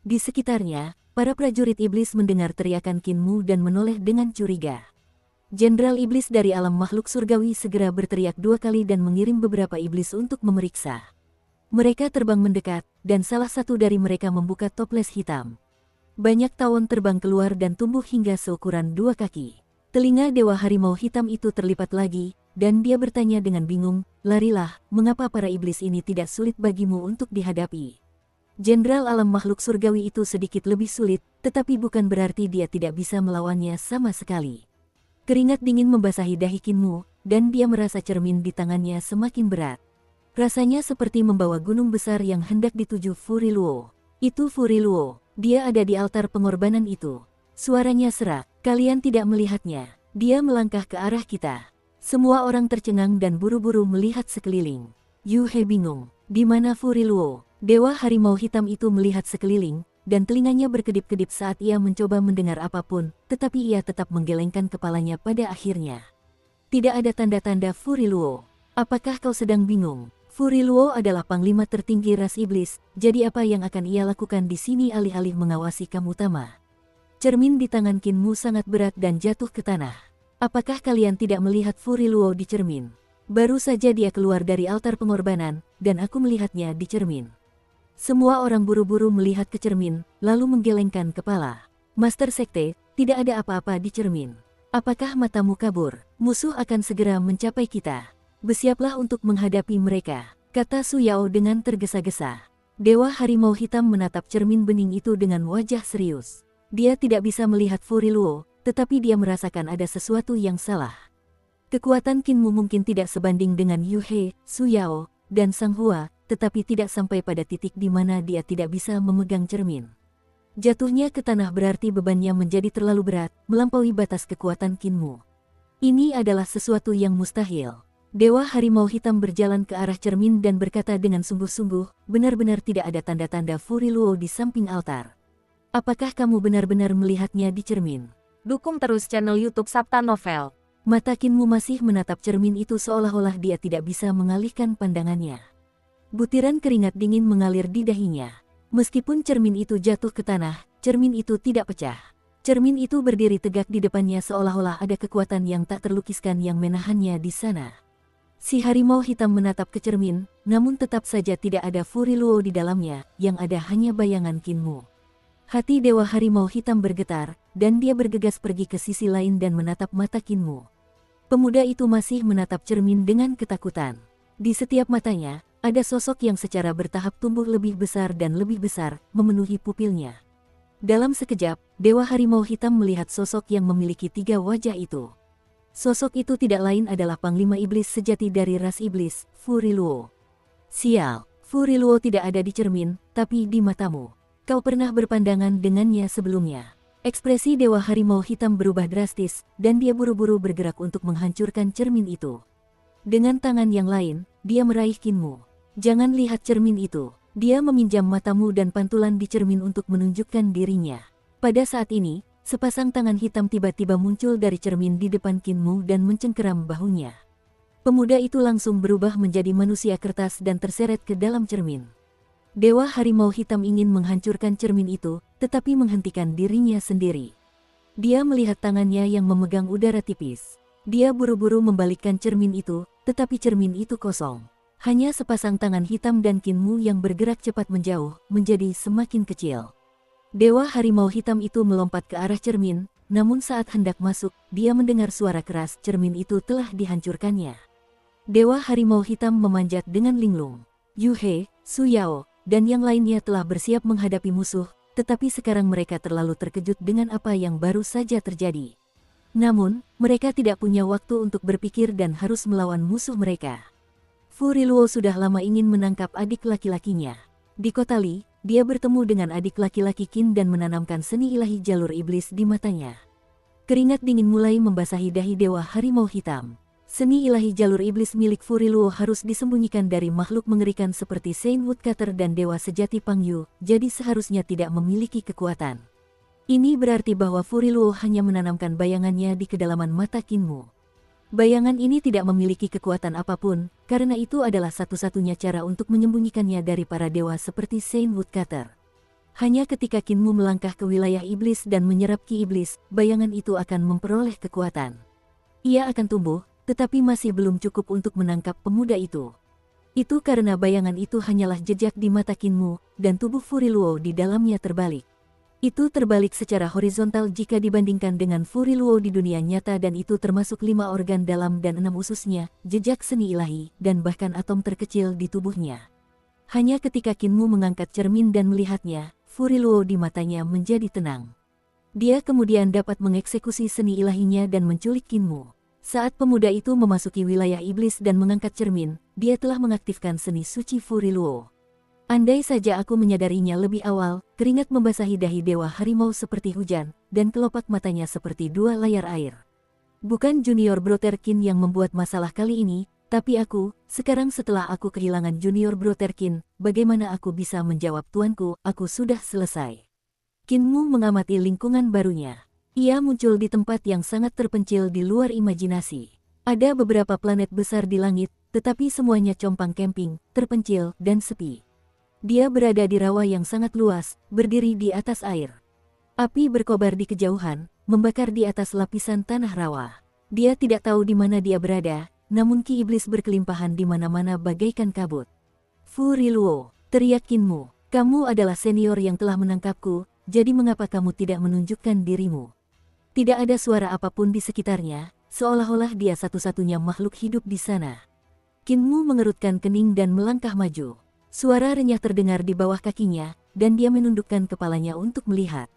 [SPEAKER 1] Di sekitarnya, para prajurit iblis mendengar teriakan Qin Mu dan menoleh dengan curiga. Jenderal iblis dari alam makhluk surgawi segera berteriak 2 kali dan mengirim beberapa iblis untuk memeriksa. Mereka terbang mendekat, dan salah satu dari mereka membuka toples hitam. Banyak tawon terbang keluar dan tumbuh hingga seukuran 2 kaki. Telinga Dewa Harimau Hitam itu terlipat lagi, dan dia bertanya dengan bingung, larilah, mengapa para iblis ini tidak sulit bagimu untuk dihadapi? Jenderal alam makhluk surgawi itu sedikit lebih sulit, tetapi bukan berarti dia tidak bisa melawannya sama sekali. Keringat dingin membasahi dahi Qin Mu, dan dia merasa cermin di tangannya semakin berat. Rasanya seperti membawa gunung besar yang hendak dituju Fu Riluo. Itu Fu Riluo, dia ada di altar pengorbanan itu. Suaranya serak, kalian tidak melihatnya, dia melangkah ke arah kita. Semua orang tercengang dan buru-buru melihat sekeliling. Yu He bingung, di mana Fu Riluo? Dewa Harimau Hitam itu melihat sekeliling, dan telinganya berkedip-kedip saat ia mencoba mendengar apapun, tetapi ia tetap menggelengkan kepalanya pada akhirnya. Tidak ada tanda-tanda Fu Riluo. Apakah kau sedang bingung? Fu Riluo adalah panglima tertinggi ras iblis, jadi apa yang akan ia lakukan di sini alih-alih mengawasi kamu utama? Cermin di tangan Qin Mu sangat berat dan jatuh ke tanah. Apakah kalian tidak melihat Fu Riluo di cermin? Baru saja dia keluar dari altar pengorbanan, dan aku melihatnya di cermin. Semua orang buru-buru melihat ke cermin, lalu menggelengkan kepala. Master Sekte, tidak ada apa-apa di cermin. Apakah matamu kabur? Musuh akan segera mencapai kita. Bersiaplah untuk menghadapi mereka, kata Su Yao dengan tergesa-gesa. Dewa Harimau Hitam menatap cermin bening itu dengan wajah serius. Dia tidak bisa melihat Fu Riluo, tetapi dia merasakan ada sesuatu yang salah. Kekuatan Qin Mu mungkin tidak sebanding dengan Yu He, Su Yao, dan Sang Hua, tetapi tidak sampai pada titik di mana dia tidak bisa memegang cermin. Jatuhnya ke tanah berarti bebannya menjadi terlalu berat, melampaui batas kekuatan Qin Mu. Ini adalah sesuatu yang mustahil. Dewa Harimau Hitam berjalan ke arah cermin dan berkata dengan sungguh-sungguh, benar-benar tidak ada tanda-tanda Fu Riluo di samping altar. Apakah kamu benar-benar melihatnya di cermin?
[SPEAKER 2] Dukung terus channel YouTube Sabta Novel.
[SPEAKER 1] Mata Qin Mu masih menatap cermin itu seolah-olah dia tidak bisa mengalihkan pandangannya. Butiran keringat dingin mengalir di dahinya. Meskipun cermin itu jatuh ke tanah, cermin itu tidak pecah. Cermin itu berdiri tegak di depannya seolah-olah ada kekuatan yang tak terlukiskan yang menahannya di sana. Si harimau hitam menatap ke cermin, namun tetap saja tidak ada Fu Riluo di dalamnya, yang ada hanya bayangan Qin Mu. Hati Dewa Harimau Hitam bergetar, dan dia bergegas pergi ke sisi lain dan menatap mata Qin Mu. Pemuda itu masih menatap cermin dengan ketakutan. Di setiap matanya, ada sosok yang secara bertahap tumbuh lebih besar dan lebih besar, memenuhi pupilnya. Dalam sekejap, Dewa Harimau Hitam melihat sosok yang memiliki 3 wajah itu. Sosok itu tidak lain adalah Panglima Iblis sejati dari ras Iblis, Fu Riluo. Sial, Fu Riluo tidak ada di cermin, tapi di matamu. Kau pernah berpandangan dengannya sebelumnya. Ekspresi Dewa Harimau Hitam berubah drastis, dan dia buru-buru bergerak untuk menghancurkan cermin itu. Dengan tangan yang lain, dia meraih Qin Mu. Jangan lihat cermin itu. Dia meminjam matamu dan pantulan di cermin untuk menunjukkan dirinya. Pada saat ini, sepasang tangan hitam tiba-tiba muncul dari cermin di depan Kinmu dan mencengkeram bahunya. Pemuda itu langsung berubah menjadi manusia kertas dan terseret ke dalam cermin. Dewa Harimau Hitam ingin menghancurkan cermin itu, tetapi menghentikan dirinya sendiri. Dia melihat tangannya yang memegang udara tipis. Dia buru-buru membalikkan cermin itu, tetapi cermin itu kosong. Hanya sepasang tangan hitam dan Kinmu yang bergerak cepat menjauh, menjadi semakin kecil. Dewa Harimau Hitam itu melompat ke arah cermin, namun saat hendak masuk, dia mendengar suara keras cermin itu telah dihancurkannya. Dewa Harimau Hitam memanjat dengan linglung. Yu He, Su Yao, dan yang lainnya telah bersiap menghadapi musuh, tetapi sekarang mereka terlalu terkejut dengan apa yang baru saja terjadi. Namun, mereka tidak punya waktu untuk berpikir dan harus melawan musuh mereka. Fu Riluo sudah lama ingin menangkap adik laki-lakinya. Di kota Li, dia bertemu dengan adik laki-laki Qin dan menanamkan seni ilahi jalur iblis di matanya. Keringat dingin mulai membasahi dahi Dewa Harimau Hitam. Seni ilahi jalur iblis milik Fu Riluo harus disembunyikan dari makhluk mengerikan seperti Saint Woodcutter dan Dewa Sejati Pang Yu, jadi seharusnya tidak memiliki kekuatan. Ini berarti bahwa Fu Riluo hanya menanamkan bayangannya di kedalaman mata Kinmu. Bayangan ini tidak memiliki kekuatan apapun, karena itu adalah satu-satunya cara untuk menyembunyikannya dari para dewa seperti Saint Woodcutter. Hanya ketika Kinmu melangkah ke wilayah iblis dan menyerap ki iblis, bayangan itu akan memperoleh kekuatan. Ia akan tumbuh, tetapi masih belum cukup untuk menangkap pemuda itu. Itu karena bayangan itu hanyalah jejak di mata Kinmu, dan tubuh Fu Riluo di dalamnya terbalik. Itu terbalik secara horizontal jika dibandingkan dengan Fu Riluo di dunia nyata dan itu termasuk 5 organ dalam dan 6 ususnya, jejak seni ilahi, dan bahkan atom terkecil di tubuhnya. Hanya ketika Kinmu mengangkat cermin dan melihatnya, Fu Riluo di matanya menjadi tenang. Dia kemudian dapat mengeksekusi seni ilahinya dan menculik Kinmu. Saat pemuda itu memasuki wilayah iblis dan mengangkat cermin, dia telah mengaktifkan seni suci Fu Riluo. Andai saja aku menyadarinya lebih awal, keringat membasahi dahi Dewa Harimau seperti hujan, dan kelopak matanya seperti 2 layar air. Bukan Junior Brother Qin yang membuat masalah kali ini, tapi aku, sekarang setelah aku kehilangan Junior Brother Qin, bagaimana aku bisa menjawab tuanku, aku sudah selesai. Kinmu mengamati lingkungan barunya. Ia muncul di tempat yang sangat terpencil di luar imajinasi. Ada beberapa planet besar di langit, tetapi semuanya compang-camping, terpencil, dan sepi. Dia berada di rawa yang sangat luas, berdiri di atas air. Api berkobar di kejauhan, membakar di atas lapisan tanah rawa. Dia tidak tahu di mana dia berada, namun ki iblis berkelimpahan di mana-mana bagaikan kabut. Fu Riluo, teriak Kinmu, kamu adalah senior yang telah menangkapku, jadi mengapa kamu tidak menunjukkan dirimu? Tidak ada suara apapun di sekitarnya, seolah-olah dia satu-satunya makhluk hidup di sana. Kinmu mengerutkan kening dan melangkah maju. Suara renyah terdengar di bawah kakinya, dan dia menundukkan kepalanya untuk melihat.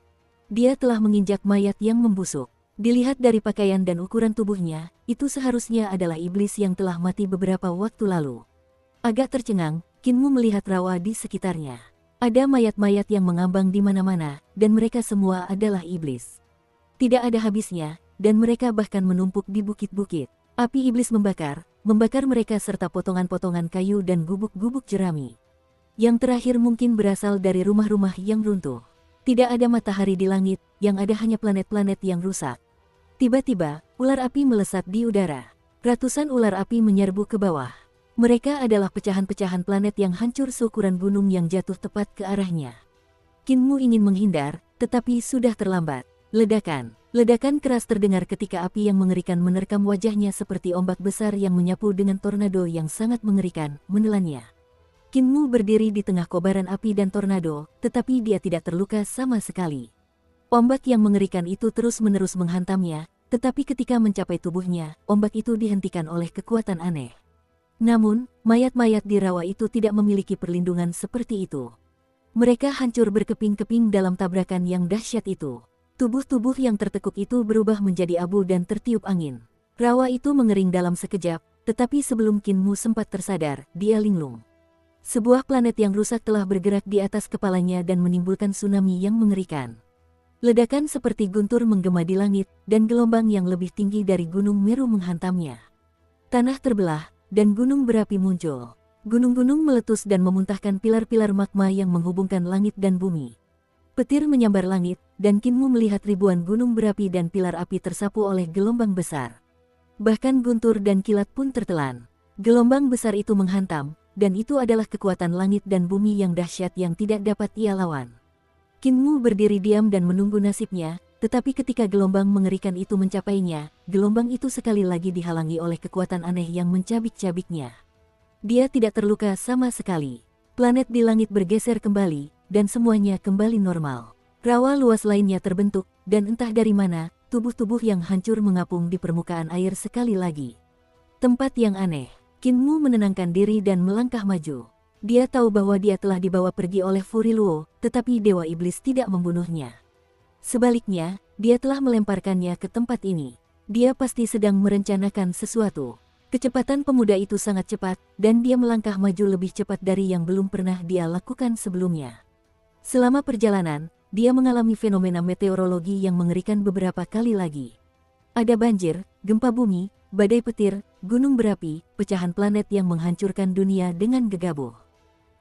[SPEAKER 1] Dia telah menginjak mayat yang membusuk. Dilihat dari pakaian dan ukuran tubuhnya, itu seharusnya adalah iblis yang telah mati beberapa waktu lalu. Agak tercengang, Kinmu melihat rawa di sekitarnya. Ada mayat-mayat yang mengambang di mana-mana, dan mereka semua adalah iblis. Tidak ada habisnya, dan mereka bahkan menumpuk di bukit-bukit. Api iblis membakar mereka serta potongan-potongan kayu dan gubuk-gubuk jerami. Yang terakhir mungkin berasal dari rumah-rumah yang runtuh. Tidak ada matahari di langit, yang ada hanya planet-planet yang rusak. Tiba-tiba, ular api melesat di udara. Ratusan ular api menyerbu ke bawah. Mereka adalah pecahan-pecahan planet yang hancur seukuran gunung yang jatuh tepat ke arahnya. Kinmu ingin menghindar, tetapi sudah terlambat. Ledakan keras terdengar ketika api yang mengerikan menerkam wajahnya seperti ombak besar yang menyapu dengan tornado yang sangat mengerikan, menelannya. Kinmu berdiri di tengah kobaran api dan tornado, tetapi dia tidak terluka sama sekali. Ombak yang mengerikan itu terus-menerus menghantamnya, tetapi ketika mencapai tubuhnya, ombak itu dihentikan oleh kekuatan aneh. Namun, mayat-mayat di rawa itu tidak memiliki perlindungan seperti itu. Mereka hancur berkeping-keping dalam tabrakan yang dahsyat itu. Tubuh-tubuh yang tertekuk itu berubah menjadi abu dan tertiup angin. Rawa itu mengering dalam sekejap, tetapi sebelum Kinmu sempat tersadar, dia linglung. Sebuah planet yang rusak telah bergerak di atas kepalanya dan menimbulkan tsunami yang mengerikan. Ledakan seperti guntur menggema di langit, dan gelombang yang lebih tinggi dari Gunung Meru menghantamnya. Tanah terbelah, dan gunung berapi muncul. Gunung-gunung meletus dan memuntahkan pilar-pilar magma yang menghubungkan langit dan bumi. Petir menyambar langit, dan Kinmu melihat ribuan gunung berapi dan pilar api tersapu oleh gelombang besar. Bahkan guntur dan kilat pun tertelan. Gelombang besar itu menghantam, dan itu adalah kekuatan langit dan bumi yang dahsyat yang tidak dapat ia lawan. Kinmu berdiri diam dan menunggu nasibnya, tetapi ketika gelombang mengerikan itu mencapainya, gelombang itu sekali lagi dihalangi oleh kekuatan aneh yang mencabik-cabiknya. Dia tidak terluka sama sekali. Planet di langit bergeser kembali, dan semuanya kembali normal. Rawa luas lainnya terbentuk, dan entah dari mana, tubuh-tubuh yang hancur mengapung di permukaan air sekali lagi. Tempat yang aneh. Kinmu menenangkan diri dan melangkah maju. Dia tahu bahwa dia telah dibawa pergi oleh Furiluo, tetapi Dewa Iblis tidak membunuhnya. Sebaliknya, dia telah melemparkannya ke tempat ini. Dia pasti sedang merencanakan sesuatu. Kecepatan pemuda itu sangat cepat, dan dia melangkah maju lebih cepat dari yang belum pernah dia lakukan sebelumnya. Selama perjalanan, dia mengalami fenomena meteorologi yang mengerikan beberapa kali lagi. Ada banjir, gempa bumi, badai petir, gunung berapi, pecahan planet yang menghancurkan dunia dengan gegabah.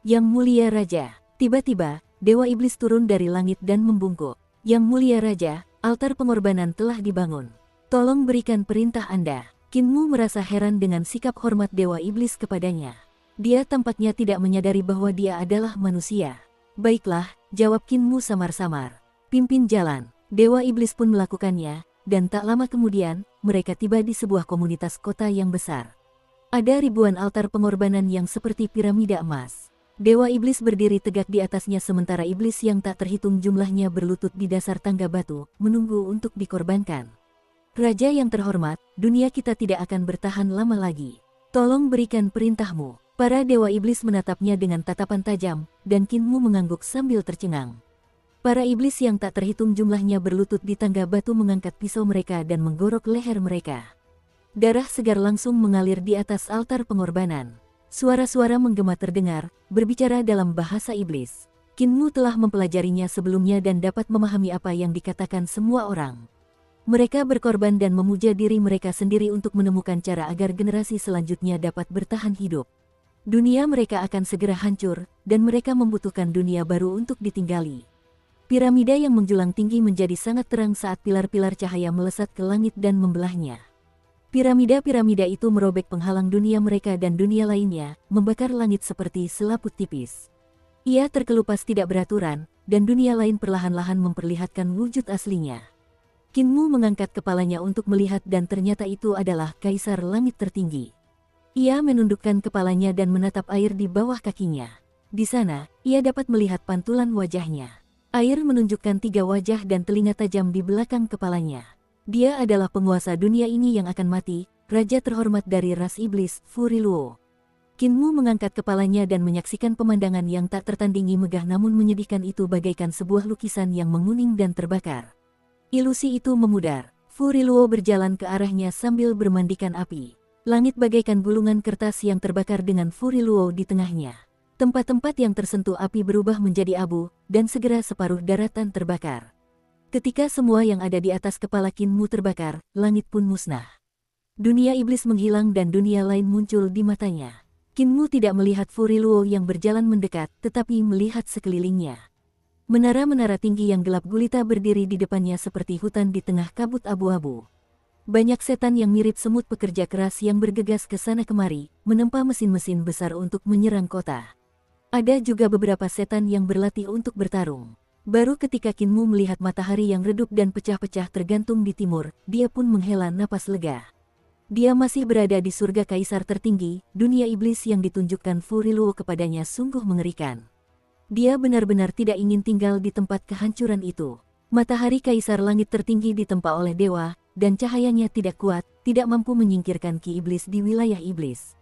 [SPEAKER 1] Yang Mulia Raja, tiba-tiba, Dewa Iblis turun dari langit dan membungkuk. Yang Mulia Raja, altar pengorbanan telah dibangun. Tolong berikan perintah Anda. Kinmu merasa heran dengan sikap hormat Dewa Iblis kepadanya. Dia tampaknya tidak menyadari bahwa dia adalah manusia. Baiklah, jawab Kinmu samar-samar. Pimpin jalan. Dewa Iblis pun melakukannya, dan tak lama kemudian, mereka tiba di sebuah komunitas kota yang besar. Ada ribuan altar pengorbanan yang seperti piramida emas. Dewa Iblis berdiri tegak di atasnya sementara iblis yang tak terhitung jumlahnya berlutut di dasar tangga batu, menunggu untuk dikorbankan. Raja yang terhormat, dunia kita tidak akan bertahan lama lagi. Tolong berikan perintahmu. Para Dewa Iblis menatapnya dengan tatapan tajam, dan Kinmu mengangguk sambil tercengang. Para iblis yang tak terhitung jumlahnya berlutut di tangga batu mengangkat pisau mereka dan menggorok leher mereka. Darah segar langsung mengalir di atas altar pengorbanan. Suara-suara menggema terdengar, berbicara dalam bahasa iblis. Kinmu telah mempelajarinya sebelumnya dan dapat memahami apa yang dikatakan semua orang. Mereka berkorban dan memuja diri mereka sendiri untuk menemukan cara agar generasi selanjutnya dapat bertahan hidup. Dunia mereka akan segera hancur, dan mereka membutuhkan dunia baru untuk ditinggali. Piramida yang menjulang tinggi menjadi sangat terang saat pilar-pilar cahaya melesat ke langit dan membelahnya. Piramida-piramida itu merobek penghalang dunia mereka dan dunia lainnya, membakar langit seperti selaput tipis. Ia terkelupas tidak beraturan, dan dunia lain perlahan-lahan memperlihatkan wujud aslinya. Kinmu mengangkat kepalanya untuk melihat dan ternyata itu adalah Kaisar Langit Tertinggi. Ia menundukkan kepalanya dan menatap air di bawah kakinya. Di sana, ia dapat melihat pantulan wajahnya. Air menunjukkan 3 wajah dan telinga tajam di belakang kepalanya. Dia adalah penguasa dunia ini yang akan mati, raja terhormat dari ras iblis, Furiluo. Kinmu mengangkat kepalanya dan menyaksikan pemandangan yang tak tertandingi megah namun menyedihkan itu bagaikan sebuah lukisan yang menguning dan terbakar. Ilusi itu memudar. Furiluo berjalan ke arahnya sambil bermandikan api. Langit bagaikan gulungan kertas yang terbakar dengan Furiluo di tengahnya. Tempat-tempat yang tersentuh api berubah menjadi abu, dan segera separuh daratan terbakar. Ketika semua yang ada di atas kepala Kinmu terbakar, langit pun musnah. Dunia iblis menghilang dan dunia lain muncul di matanya. Kinmu tidak melihat Furiluo yang berjalan mendekat, tetapi melihat sekelilingnya. Menara-menara tinggi yang gelap gulita berdiri di depannya seperti hutan di tengah kabut abu-abu. Banyak setan yang mirip semut pekerja keras yang bergegas ke sana kemari, menempa mesin-mesin besar untuk menyerang kota. Ada juga beberapa setan yang berlatih untuk bertarung. Baru ketika Kinmu melihat matahari yang redup dan pecah-pecah tergantung di timur, dia pun menghela napas lega. Dia masih berada di surga Kaisar Tertinggi, dunia iblis yang ditunjukkan Furiluo kepadanya sungguh mengerikan. Dia benar-benar tidak ingin tinggal di tempat kehancuran itu. Matahari Kaisar Langit Tertinggi ditempa oleh dewa, dan cahayanya tidak kuat, tidak mampu menyingkirkan ki iblis di wilayah iblis.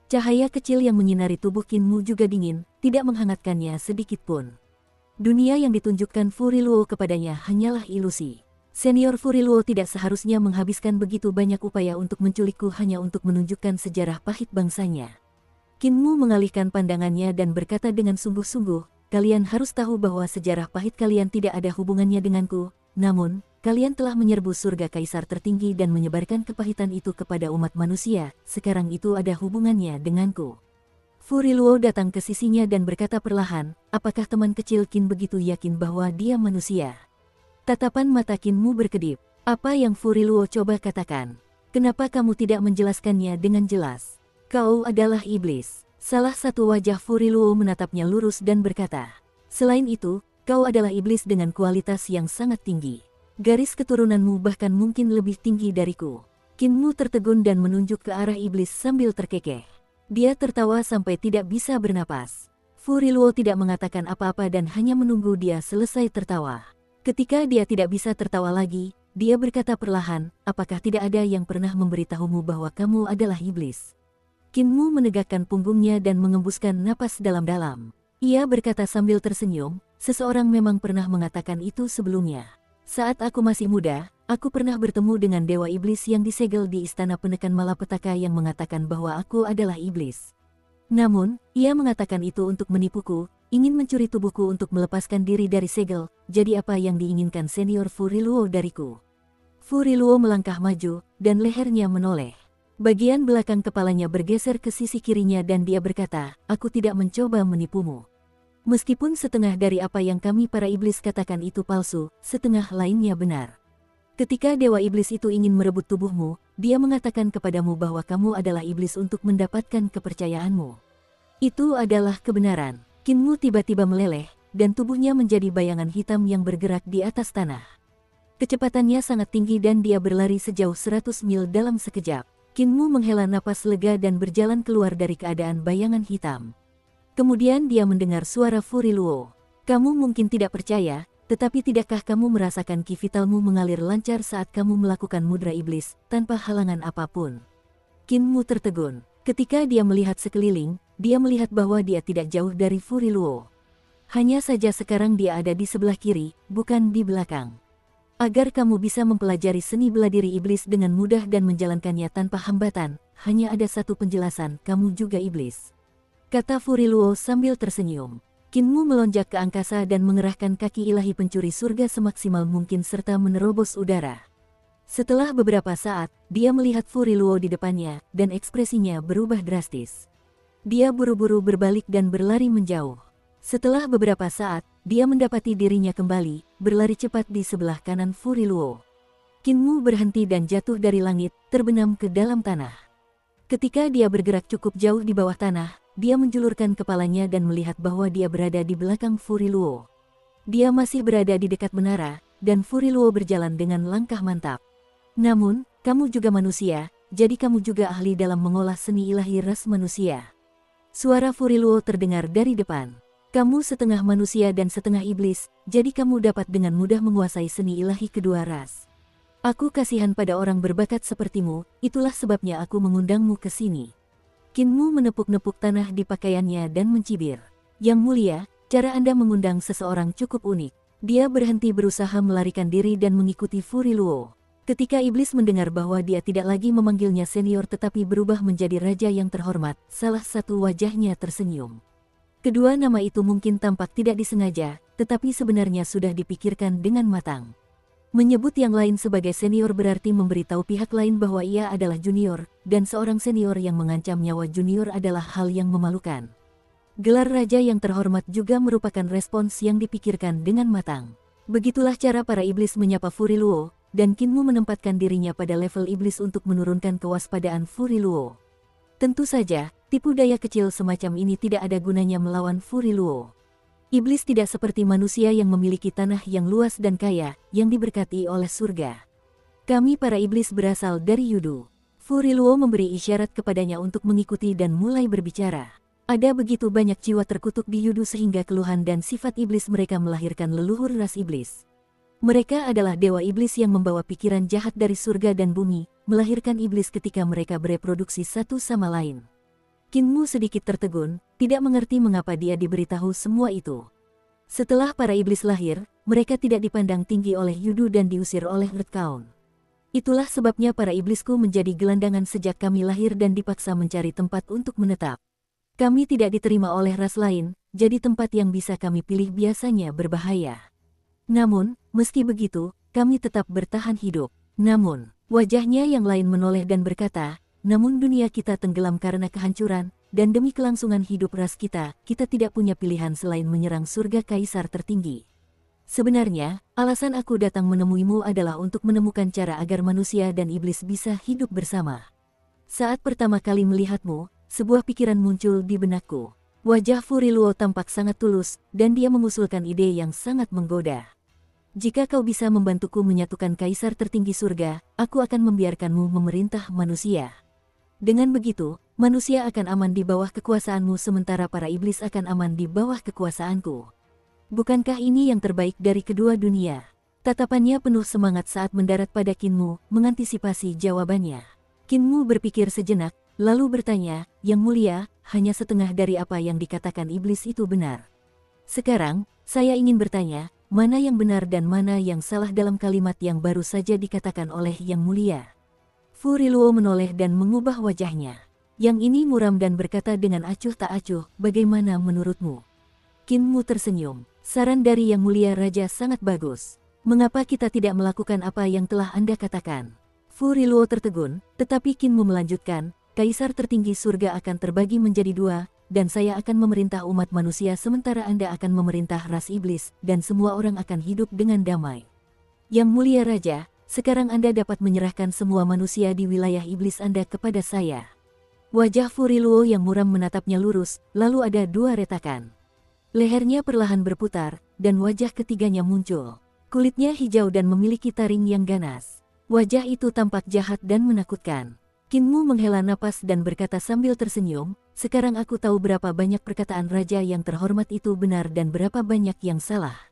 [SPEAKER 1] Cahaya kecil yang menyinari tubuh Kinmu juga dingin, tidak menghangatkannya sedikit pun. Dunia yang ditunjukkan Furiluo kepadanya hanyalah ilusi. Senior Furiluo tidak seharusnya menghabiskan begitu banyak upaya untuk menculikku hanya untuk menunjukkan sejarah pahit bangsanya. Kinmu mengalihkan pandangannya dan berkata dengan sungguh-sungguh, kalian harus tahu bahwa sejarah pahit kalian tidak ada hubungannya denganku, namun, kalian telah menyerbu surga Kaisar Tertinggi dan menyebarkan kepahitan itu kepada umat manusia, sekarang itu ada hubungannya denganku. Furi Luo datang ke sisinya dan berkata perlahan, apakah teman kecil Qin begitu yakin bahwa dia manusia? Tatapan mata Qinmu berkedip. Apa yang Furi Luo coba katakan? Kenapa kamu tidak menjelaskannya dengan jelas? Kau adalah iblis. Salah satu wajah Furi Luo menatapnya lurus dan berkata, selain itu, kau adalah iblis dengan kualitas yang sangat tinggi. Garis keturunanmu bahkan mungkin lebih tinggi dariku. Qinmu tertegun dan menunjuk ke arah iblis sambil terkekeh. Dia tertawa sampai tidak bisa bernapas. Furi Luo tidak mengatakan apa-apa dan hanya menunggu dia selesai tertawa. Ketika dia tidak bisa tertawa lagi, dia berkata perlahan, apakah tidak ada yang pernah memberitahumu bahwa kamu adalah iblis? Qinmu menegakkan punggungnya dan mengembuskan napas dalam-dalam. Ia berkata sambil tersenyum, seseorang memang pernah mengatakan itu sebelumnya. Saat aku masih muda, aku pernah bertemu dengan dewa iblis yang disegel di istana penekan malapetaka yang mengatakan bahwa aku adalah iblis. Namun, ia mengatakan itu untuk menipuku, ingin mencuri tubuhku untuk melepaskan diri dari segel, jadi apa yang diinginkan senior Furi Luo dariku? Furi Luo melangkah maju, dan lehernya menoleh. Bagian belakang kepalanya bergeser ke sisi kirinya dan dia berkata, aku tidak mencoba menipumu. Meskipun setengah dari apa yang kami para iblis katakan itu palsu, setengah lainnya benar. Ketika dewa iblis itu ingin merebut tubuhmu, dia mengatakan kepadamu bahwa kamu adalah iblis untuk mendapatkan kepercayaanmu. Itu adalah kebenaran. Qinmu tiba-tiba meleleh, dan tubuhnya menjadi bayangan hitam yang bergerak di atas tanah. Kecepatannya sangat tinggi dan dia berlari sejauh 100 mil dalam sekejap. Qinmu menghela napas lega dan berjalan keluar dari keadaan bayangan hitam. Kemudian dia mendengar suara Furi Luo. Kamu mungkin tidak percaya, tetapi tidakkah kamu merasakan ki vitalmu mengalir lancar saat kamu melakukan mudra iblis, tanpa halangan apapun? Qinmu tertegun. Ketika dia melihat sekeliling, dia melihat bahwa dia tidak jauh dari Furi Luo. Hanya saja sekarang dia ada di sebelah kiri, bukan di belakang. Agar kamu bisa mempelajari seni bela diri iblis dengan mudah dan menjalankannya tanpa hambatan, hanya ada satu penjelasan, kamu juga iblis. Kata Furi Luo sambil tersenyum. Qinmu melonjak ke angkasa dan mengerahkan kaki ilahi pencuri surga semaksimal mungkin serta menerobos udara. Setelah beberapa saat, dia melihat Furi Luo di depannya, dan ekspresinya berubah drastis. Dia buru-buru berbalik dan berlari menjauh. Setelah beberapa saat, dia mendapati dirinya kembali, berlari cepat di sebelah kanan Furi Luo. Qinmu berhenti dan jatuh dari langit, terbenam ke dalam tanah. Ketika dia bergerak cukup jauh di bawah tanah, dia menjulurkan kepalanya dan melihat bahwa dia berada di belakang Furi Luo. Dia masih berada di dekat menara, dan Furi Luo berjalan dengan langkah mantap. Namun, kamu juga manusia, jadi kamu juga ahli dalam mengolah seni ilahi ras manusia. Suara Furi Luo terdengar dari depan. Kamu setengah manusia dan setengah iblis, jadi kamu dapat dengan mudah menguasai seni ilahi kedua ras. Aku kasihan pada orang berbakat sepertimu, itulah sebabnya aku mengundangmu ke sini. Qinmu menepuk-nepuk tanah di pakaiannya dan mencibir. Yang mulia, cara Anda mengundang seseorang cukup unik. Dia berhenti berusaha melarikan diri dan mengikuti Furi Luo. Ketika iblis mendengar bahwa dia tidak lagi memanggilnya senior tetapi berubah menjadi raja yang terhormat, salah satu wajahnya tersenyum. Kedua nama itu mungkin tampak tidak disengaja, tetapi sebenarnya sudah dipikirkan dengan matang. Menyebut yang lain sebagai senior berarti memberitahu pihak lain bahwa ia adalah junior, dan seorang senior yang mengancam nyawa junior adalah hal yang memalukan. Gelar raja yang terhormat juga merupakan respons yang dipikirkan dengan matang. Begitulah cara para iblis menyapa Furi Luo, dan Qinmu menempatkan dirinya pada level iblis untuk menurunkan kewaspadaan Furi Luo. Tentu saja, tipu daya kecil semacam ini tidak ada gunanya melawan Furi Luo. Iblis tidak seperti manusia yang memiliki tanah yang luas dan kaya, yang diberkati oleh surga. Kami para iblis berasal dari Yudu. Furi Luo memberi isyarat kepadanya untuk mengikuti dan mulai berbicara. Ada begitu banyak jiwa terkutuk di Yudu sehingga keluhan dan sifat iblis mereka melahirkan leluhur ras iblis. Mereka adalah dewa iblis yang membawa pikiran jahat dari surga dan bumi, melahirkan iblis ketika mereka bereproduksi satu sama lain. Qinmu sedikit tertegun, tidak mengerti mengapa dia diberitahu semua itu. Setelah para iblis lahir, mereka tidak dipandang tinggi oleh Yudu dan diusir oleh Redcaun. Itulah sebabnya para iblisku menjadi gelandangan sejak kami lahir dan dipaksa mencari tempat untuk menetap. Kami tidak diterima oleh ras lain, jadi tempat yang bisa kami pilih biasanya berbahaya. Namun, meski begitu, kami tetap bertahan hidup. Namun, wajahnya yang lain menoleh dan berkata, namun dunia kita tenggelam karena kehancuran, dan demi kelangsungan hidup ras kita tidak punya pilihan selain menyerang surga kaisar tertinggi. Sebenarnya, alasan aku datang menemuimu adalah untuk menemukan cara agar manusia dan iblis bisa hidup bersama. Saat pertama kali melihatmu, sebuah pikiran muncul di benakku. Wajah Furiluo tampak sangat tulus, dan dia mengusulkan ide yang sangat menggoda. Jika kau bisa membantuku menyatukan kaisar tertinggi surga, aku akan membiarkanmu memerintah manusia. Dengan begitu, manusia akan aman di bawah kekuasaanmu sementara para iblis akan aman di bawah kekuasaanku. Bukankah ini yang terbaik dari kedua dunia? Tatapannya penuh semangat saat mendarat pada Kinmu, mengantisipasi jawabannya. Kinmu berpikir sejenak, lalu bertanya, "Yang mulia, hanya setengah dari apa yang dikatakan iblis itu benar. Sekarang, saya ingin bertanya, mana yang benar dan mana yang salah dalam kalimat yang baru saja dikatakan oleh Yang Mulia?" Furiluo menoleh dan mengubah wajahnya. Yang ini muram dan berkata dengan acuh tak acuh, "Bagaimana menurutmu?" Kinmu tersenyum. "Saran dari Yang Mulia Raja sangat bagus. Mengapa kita tidak melakukan apa yang telah Anda katakan?" Furiluo tertegun, tetapi Kinmu melanjutkan, "Kaisar tertinggi surga akan terbagi menjadi dua, dan saya akan memerintah umat manusia sementara Anda akan memerintah ras iblis, dan semua orang akan hidup dengan damai. Yang Mulia Raja, sekarang Anda dapat menyerahkan semua manusia di wilayah iblis Anda kepada saya." Wajah Furiluo yang muram menatapnya lurus, lalu ada dua retakan. Lehernya perlahan berputar, dan wajah ketiganya muncul. Kulitnya hijau dan memiliki taring yang ganas. Wajah itu tampak jahat dan menakutkan. Kinmu menghela napas dan berkata sambil tersenyum, "Sekarang aku tahu berapa banyak perkataan raja yang terhormat itu benar dan berapa banyak yang salah.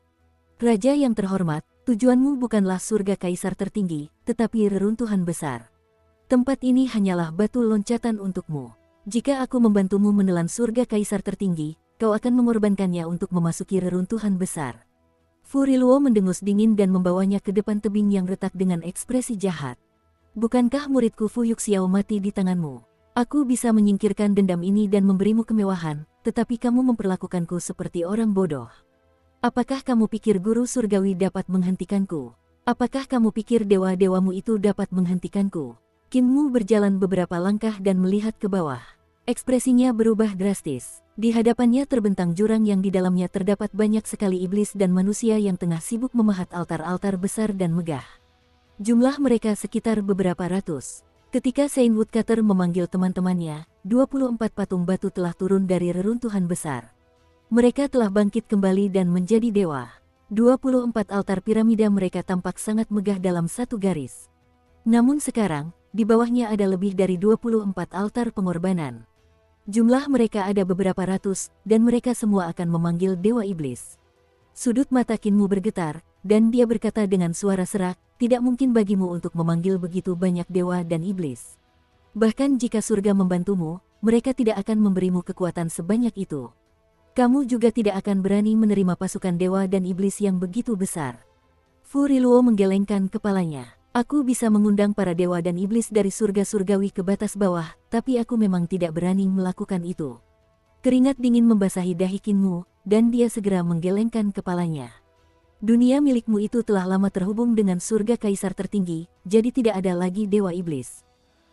[SPEAKER 1] Raja yang terhormat, tujuanmu bukanlah surga kaisar tertinggi, tetapi reruntuhan besar. Tempat ini hanyalah batu loncatan untukmu. Jika aku membantumu menelan surga kaisar tertinggi, kau akan mengorbankannya untuk memasuki reruntuhan besar." Furiluo mendengus dingin dan membawanya ke depan tebing yang retak dengan ekspresi jahat. "Bukankah muridku Fu Yuxiao mati di tanganmu? Aku bisa menyingkirkan dendam ini dan memberimu kemewahan, tetapi kamu memperlakukanku seperti orang bodoh. Apakah kamu pikir guru surgawi dapat menghentikanku? Apakah kamu pikir dewa-dewamu itu dapat menghentikanku?" Kinmu berjalan beberapa langkah dan melihat ke bawah. Ekspresinya berubah drastis. Di hadapannya terbentang jurang yang di dalamnya terdapat banyak sekali iblis dan manusia yang tengah sibuk memahat altar-altar besar dan megah. Jumlah mereka sekitar beberapa ratus. Ketika Saint Woodcutter memanggil teman-temannya, 24 patung batu telah turun dari reruntuhan besar. Mereka telah bangkit kembali dan menjadi dewa. 24 altar piramida mereka tampak sangat megah dalam satu garis. Namun sekarang, di bawahnya ada lebih dari 24 altar pengorbanan. Jumlah mereka ada beberapa ratus, dan mereka semua akan memanggil Dewa Iblis. Sudut mata Kinmu bergetar, dan dia berkata dengan suara serak, "Tidak mungkin bagimu untuk memanggil begitu banyak dewa dan iblis. Bahkan jika surga membantumu, mereka tidak akan memberimu kekuatan sebanyak itu. Kamu juga tidak akan berani menerima pasukan dewa dan iblis yang begitu besar." Furiluo menggelengkan kepalanya. "Aku bisa mengundang para dewa dan iblis dari surga surgawi ke batas bawah, tapi aku memang tidak berani melakukan itu." Keringat dingin membasahi dahi Kinmu, dan dia segera menggelengkan kepalanya. "Dunia milikmu itu telah lama terhubung dengan surga kaisar tertinggi, jadi tidak ada lagi dewa iblis.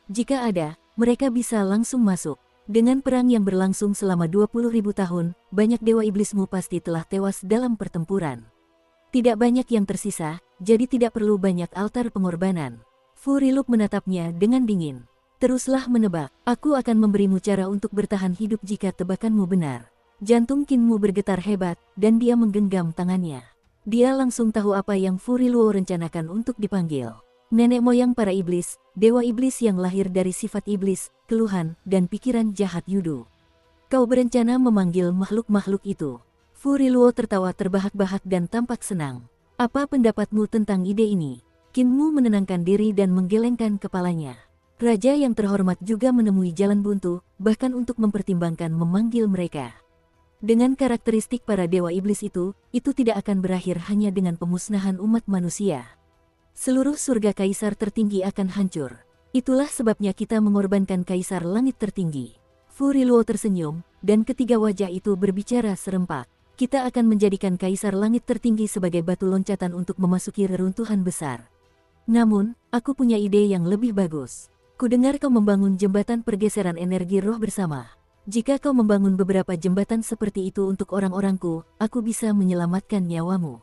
[SPEAKER 1] Jika ada, mereka bisa langsung masuk. Dengan perang yang berlangsung selama 20.000 tahun, banyak dewa iblismu pasti telah tewas dalam pertempuran. Tidak banyak yang tersisa, jadi tidak perlu banyak altar pengorbanan." Furiluk menatapnya dengan dingin. "Teruslah menebak, aku akan memberimu cara untuk bertahan hidup jika tebakanmu benar." Jantung Kinmu bergetar hebat, dan dia menggenggam tangannya. Dia langsung tahu apa yang Furiluo rencanakan untuk dipanggil. Nenek moyang para iblis, dewa iblis yang lahir dari sifat iblis, keluhan, dan pikiran jahat Yudu. Kau berencana memanggil makhluk-makhluk itu. Furiluo tertawa terbahak-bahak dan tampak senang. "Apa pendapatmu tentang ide ini?" Kinmu menenangkan diri dan menggelengkan kepalanya. Raja yang terhormat juga menemui jalan buntu, bahkan untuk mempertimbangkan memanggil mereka. Dengan karakteristik para dewa iblis itu tidak akan berakhir hanya dengan pemusnahan umat manusia. Seluruh surga kaisar tertinggi akan hancur. Itulah sebabnya kita mengorbankan kaisar langit tertinggi. Furiluo tersenyum, dan ketiga wajah itu berbicara serempak. "Kita akan menjadikan kaisar langit tertinggi sebagai batu loncatan untuk memasuki reruntuhan besar. Namun, aku punya ide yang lebih bagus. Kudengar kau membangun jembatan pergeseran energi roh bersama. Jika kau membangun beberapa jembatan seperti itu untuk orang-orangku, aku bisa menyelamatkan nyawamu.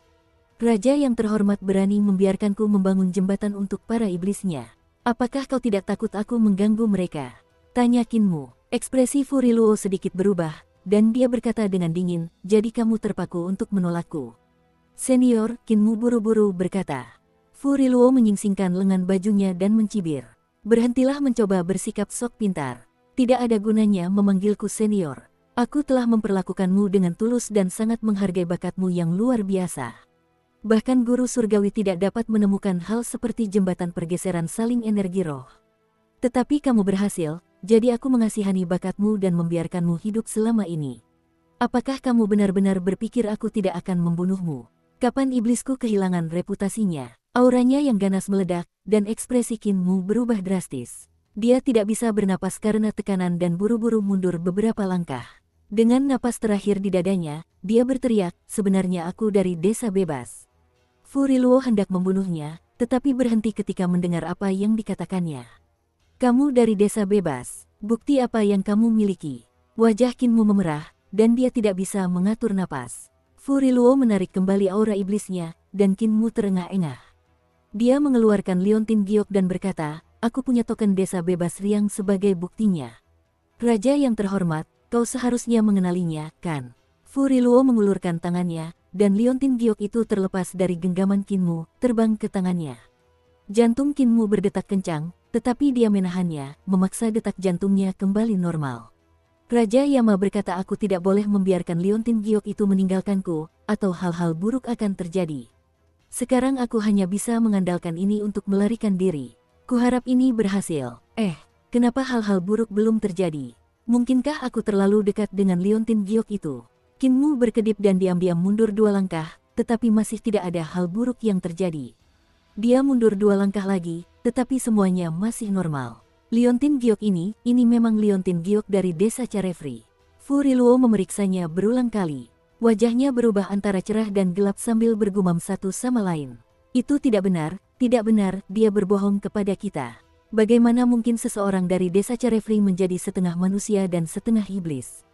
[SPEAKER 1] Raja yang terhormat berani membiarkanku membangun jembatan untuk para iblisnya. Apakah kau tidak takut aku mengganggu mereka? Tanya Qin Mu. Ekspresi Fu Riluo sedikit berubah, dan dia berkata dengan dingin, jadi kamu terpaku untuk menolakku. Senior, Qin Mu buru-buru berkata. Fu Riluo menyingsingkan lengan bajunya dan mencibir. Berhentilah mencoba bersikap sok pintar. Tidak ada gunanya memanggilku senior. Aku telah memperlakukanmu dengan tulus dan sangat menghargai bakatmu yang luar biasa. Bahkan guru surgawi tidak dapat menemukan hal seperti jembatan pergeseran saling energi roh. Tetapi kamu berhasil, jadi aku mengasihani bakatmu dan membiarkanmu hidup selama ini. Apakah kamu benar-benar berpikir aku tidak akan membunuhmu? Kapan iblisku kehilangan reputasinya? Auranya yang ganas meledak, dan ekspresi Qin Mu berubah drastis. Dia tidak bisa bernapas karena tekanan dan buru-buru mundur beberapa langkah. Dengan napas terakhir di dadanya, dia berteriak, sebenarnya aku dari desa bebas. Fu Riluo hendak membunuhnya, tetapi berhenti ketika mendengar apa yang dikatakannya. Kamu dari desa bebas, bukti apa yang kamu miliki? Wajah Qin Mu memerah, dan dia tidak bisa mengatur napas. Fu Riluo menarik kembali aura iblisnya, dan Qin Mu terengah-engah. Dia mengeluarkan liontin giok dan berkata, aku punya token desa bebas Riang sebagai buktinya. Raja yang terhormat, kau seharusnya mengenalinya, kan? Fu Riluo mengulurkan tangannya, dan liontin giok itu terlepas dari genggaman Qin Mu, terbang ke tangannya. Jantung Qin Mu berdetak kencang, tetapi dia menahannya, memaksa detak jantungnya kembali normal. Raja Yama berkata aku tidak boleh membiarkan liontin giok itu meninggalkanku, atau hal-hal buruk akan terjadi. Sekarang aku hanya bisa mengandalkan ini untuk melarikan diri. Kuharap ini berhasil. Kenapa hal-hal buruk belum terjadi? Mungkinkah aku terlalu dekat dengan liontin giok itu? Qin Mu berkedip dan diam-diam mundur 2 langkah, tetapi masih tidak ada hal buruk yang terjadi. Dia mundur 2 langkah lagi, tetapi semuanya masih normal. Liontin giok ini memang liontin giok dari desa Carefree. Fu Riluo memeriksanya berulang kali. Wajahnya berubah antara cerah dan gelap sambil bergumam satu sama lain. Itu tidak benar, dia berbohong kepada kita. Bagaimana mungkin seseorang dari desa Carefree menjadi setengah manusia dan setengah iblis?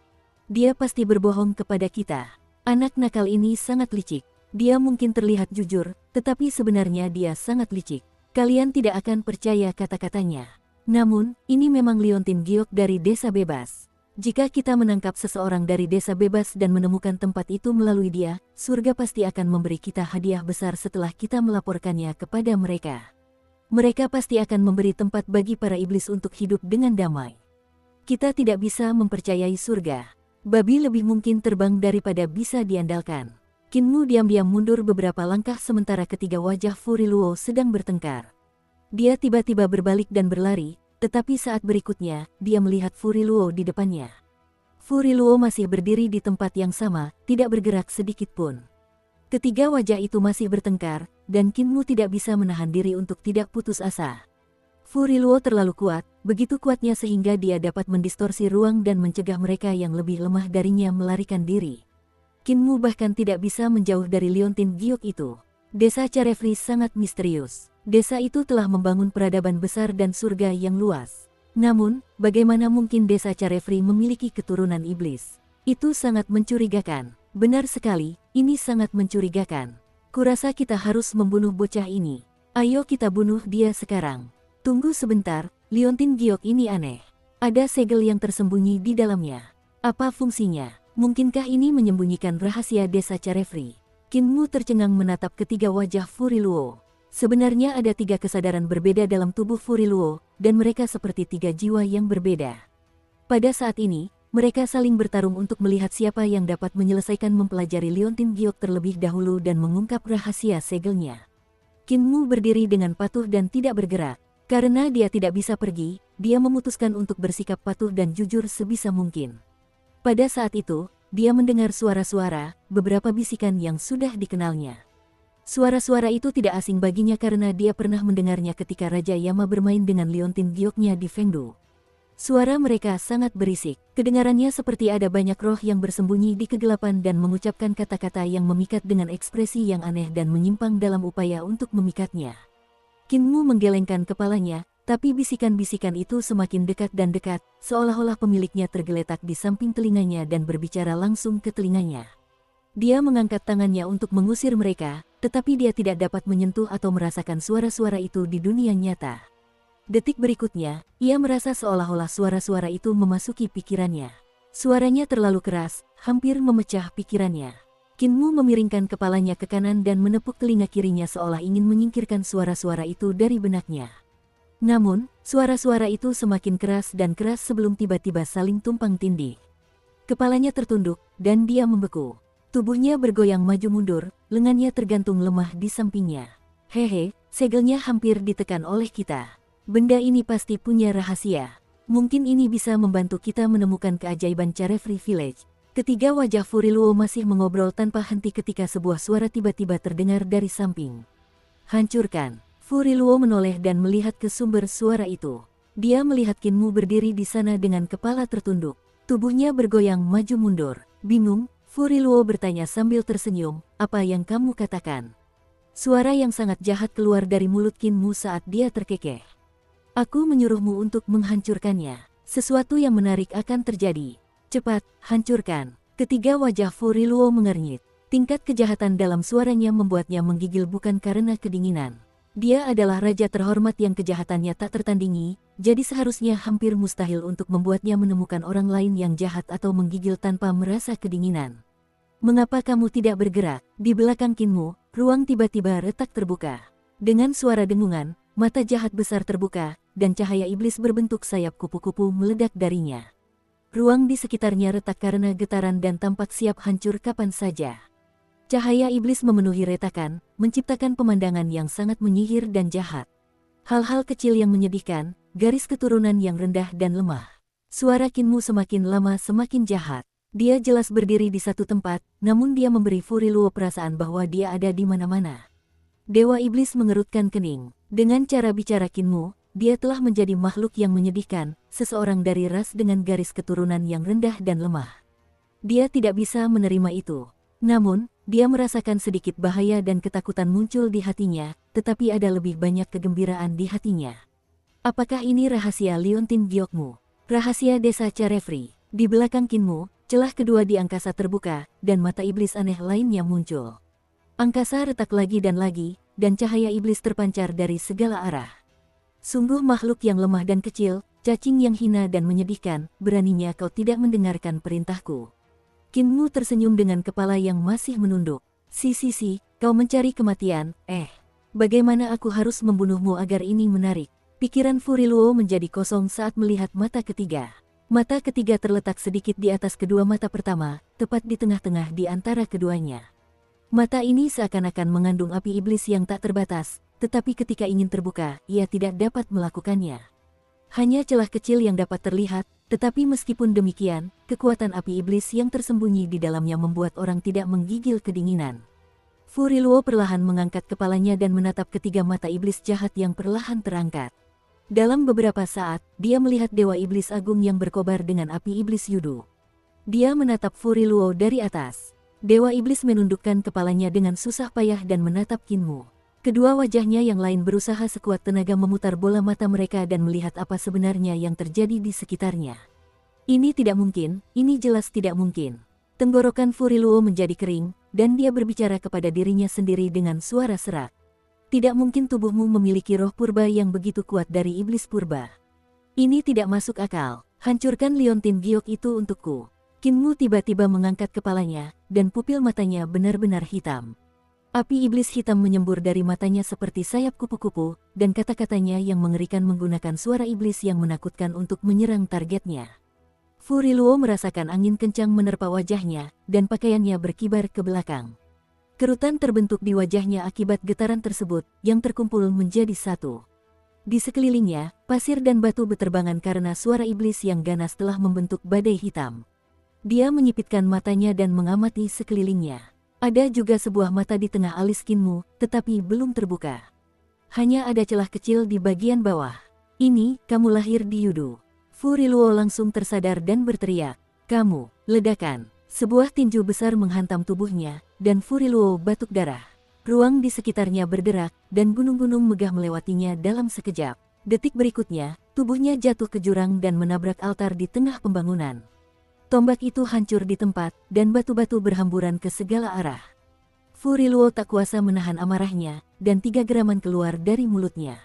[SPEAKER 1] Dia pasti berbohong kepada kita. Anak nakal ini sangat licik. Dia mungkin terlihat jujur, tetapi sebenarnya dia sangat licik. Kalian tidak akan percaya kata-katanya. Namun, ini memang liontin giok dari desa bebas. Jika kita menangkap seseorang dari desa bebas dan menemukan tempat itu melalui dia, surga pasti akan memberi kita hadiah besar setelah kita melaporkannya kepada mereka. Mereka pasti akan memberi tempat bagi para iblis untuk hidup dengan damai. Kita tidak bisa mempercayai surga. Babi lebih mungkin terbang daripada bisa diandalkan. Qin Mu diam-diam mundur beberapa langkah sementara ketiga wajah Fu Riluo sedang bertengkar. Dia tiba-tiba berbalik dan berlari, tetapi saat berikutnya, dia melihat Fu Riluo di depannya. Fu Riluo masih berdiri di tempat yang sama, tidak bergerak sedikit pun. Ketiga wajah itu masih bertengkar, dan Qin Mu tidak bisa menahan diri untuk tidak putus asa. Fu Riluo terlalu kuat, begitu kuatnya sehingga dia dapat mendistorsi ruang dan mencegah mereka yang lebih lemah darinya melarikan diri. Qin Mu bahkan tidak bisa menjauh dari liontin giok itu. Desa Carefree sangat misterius. Desa itu telah membangun peradaban besar dan surga yang luas. Namun, bagaimana mungkin desa Carefree memiliki keturunan iblis? Itu sangat mencurigakan. Benar sekali, ini sangat mencurigakan. Kurasa kita harus membunuh bocah ini. Ayo kita bunuh dia sekarang. Tunggu sebentar, liontin giok ini aneh. Ada segel yang tersembunyi di dalamnya. Apa fungsinya? Mungkinkah ini menyembunyikan rahasia desa Carefree? Qin Mu tercengang menatap ketiga wajah Fu Riluo. Sebenarnya ada 3 kesadaran berbeda dalam tubuh Fu Riluo, dan mereka seperti 3 jiwa yang berbeda. Pada saat ini, mereka saling bertarung untuk melihat siapa yang dapat menyelesaikan mempelajari liontin giok terlebih dahulu dan mengungkap rahasia segelnya. Qin Mu berdiri dengan patuh dan tidak bergerak. Karena dia tidak bisa pergi, dia memutuskan untuk bersikap patuh dan jujur sebisa mungkin. Pada saat itu, dia mendengar suara-suara, beberapa bisikan yang sudah dikenalnya. Suara-suara itu tidak asing baginya karena dia pernah mendengarnya ketika Raja Yama bermain dengan liontin gioknya di Fengdu. Suara mereka sangat berisik, kedengarannya seperti ada banyak roh yang bersembunyi di kegelapan dan mengucapkan kata-kata yang memikat dengan ekspresi yang aneh dan menyimpang dalam upaya untuk memikatnya. Qin Mu menggelengkan kepalanya, Tapi bisikan-bisikan itu semakin dekat dan dekat, seolah-olah pemiliknya tergeletak di samping telinganya dan berbicara langsung ke telinganya. Dia mengangkat tangannya untuk mengusir mereka, tetapi dia tidak dapat menyentuh atau merasakan suara-suara itu di dunia nyata. Detik berikutnya, ia merasa seolah-olah suara-suara itu memasuki pikirannya. Suaranya terlalu keras, hampir memecah pikirannya. Kinmu memiringkan kepalanya ke kanan dan menepuk telinga kirinya seolah ingin menyingkirkan suara-suara itu dari benaknya. Namun, suara-suara itu semakin keras dan keras sebelum tiba-tiba saling tumpang tindih. Kepalanya tertunduk, dan dia membeku. Tubuhnya bergoyang maju mundur, lengannya tergantung lemah di sampingnya. Hehe, segelnya hampir ditekan oleh kita. Benda ini pasti punya rahasia. Mungkin ini bisa membantu kita menemukan keajaiban Carefree Village. Ketiga wajah Furiluo masih mengobrol tanpa henti ketika sebuah suara tiba-tiba terdengar dari samping. Hancurkan. Furiluo menoleh dan melihat ke sumber suara itu. Dia melihat Kinmu berdiri di sana dengan kepala tertunduk. Tubuhnya bergoyang maju mundur. Bingung, Furiluo bertanya sambil tersenyum, "Apa yang kamu katakan?" Suara yang sangat jahat keluar dari mulut Kinmu saat dia terkekeh. "Aku menyuruhmu untuk menghancurkannya. Sesuatu yang menarik akan terjadi. Cepat, hancurkan." Ketiga wajah Furiluo mengernyit. Tingkat kejahatan dalam suaranya membuatnya menggigil bukan karena kedinginan. Dia adalah raja terhormat yang kejahatannya tak tertandingi, jadi seharusnya hampir mustahil untuk membuatnya menemukan orang lain yang jahat atau menggigil tanpa merasa kedinginan. "Mengapa kamu tidak bergerak?" Di belakang Kinmu, ruang tiba-tiba retak terbuka. Dengan suara dengungan, mata jahat besar terbuka, dan cahaya iblis berbentuk sayap kupu-kupu meledak darinya. Ruang di sekitarnya retak karena getaran dan tampak siap hancur kapan saja. Cahaya iblis memenuhi retakan, menciptakan pemandangan yang sangat menyihir dan jahat. Hal-hal kecil yang menyedihkan, garis keturunan yang rendah dan lemah. Suara Kinmu semakin lama semakin jahat. Dia jelas berdiri di satu tempat, namun dia memberi Furiluo perasaan bahwa dia ada di mana-mana. Dewa iblis mengerutkan kening. Dengan cara bicara Kinmu, dia telah menjadi makhluk yang menyedihkan, seseorang dari ras dengan garis keturunan yang rendah dan lemah. Dia tidak bisa menerima itu. Namun, dia merasakan sedikit bahaya dan ketakutan muncul di hatinya, tetapi ada lebih banyak kegembiraan di hatinya. Apakah ini rahasia Liontin Gyokmu? Rahasia desa Carefree. Di belakang Kinmu, celah kedua di angkasa terbuka, dan mata iblis aneh lainnya muncul. Angkasa retak lagi, dan cahaya iblis terpancar dari segala arah. Sungguh makhluk yang lemah dan kecil, cacing yang hina dan menyedihkan, beraninya kau tidak mendengarkan perintahku. Kinmu tersenyum dengan kepala yang masih menunduk. Si, kau mencari kematian, bagaimana aku harus membunuhmu agar ini menarik? Pikiran Furiluo menjadi kosong saat melihat mata ketiga. Mata ketiga terletak sedikit di atas kedua mata pertama, tepat di tengah-tengah di antara keduanya. Mata ini seakan-akan mengandung api iblis yang tak terbatas, tetapi ketika ingin terbuka, ia tidak dapat melakukannya. Hanya celah kecil yang dapat terlihat, tetapi meskipun demikian, kekuatan api iblis yang tersembunyi di dalamnya membuat orang tidak menggigil kedinginan. Furiluo perlahan mengangkat kepalanya dan menatap ketiga mata iblis jahat yang perlahan terangkat. Dalam beberapa saat, dia melihat Dewa Iblis Agung yang berkobar dengan api iblis Yudu. Dia menatap Furiluo dari atas. Dewa Iblis menundukkan kepalanya dengan susah payah dan menatap Kinmu. Kedua wajahnya yang lain berusaha sekuat tenaga memutar bola mata mereka dan melihat apa sebenarnya yang terjadi di sekitarnya. Ini tidak mungkin, ini jelas tidak mungkin. Tenggorokan Furiluo menjadi kering, dan dia berbicara kepada dirinya sendiri dengan suara serak. Tidak mungkin tubuhmu memiliki roh purba yang begitu kuat dari iblis purba. Ini tidak masuk akal. Hancurkan Liontin Giok itu untukku. Kinmu tiba-tiba mengangkat kepalanya, dan pupil matanya benar-benar hitam. Api iblis hitam menyembur dari matanya seperti sayap kupu-kupu, dan kata-katanya yang mengerikan menggunakan suara iblis yang menakutkan untuk menyerang targetnya. Furiluo merasakan angin kencang menerpa wajahnya, dan pakaiannya berkibar ke belakang. Kerutan terbentuk di wajahnya akibat getaran tersebut, yang terkumpul menjadi satu. Di sekelilingnya, pasir dan batu beterbangan karena suara iblis yang ganas telah membentuk badai hitam. Dia menyipitkan matanya dan mengamati sekelilingnya. Ada juga sebuah mata di tengah alis Kinmu, tetapi belum terbuka. Hanya ada celah kecil di bagian bawah. "Ini, kamu lahir di Yudu." Furiluo langsung tersadar dan berteriak, "Kamu!" Ledakan. Sebuah tinju besar menghantam tubuhnya, dan Furiluo batuk darah. Ruang di sekitarnya berderak, dan gunung-gunung megah melewatinya dalam sekejap. Detik berikutnya, tubuhnya jatuh ke jurang dan menabrak altar di tengah pembangunan. Tombak itu hancur di tempat, dan batu-batu berhamburan ke segala arah. Furiluo tak kuasa menahan amarahnya, dan 3 geraman keluar dari mulutnya.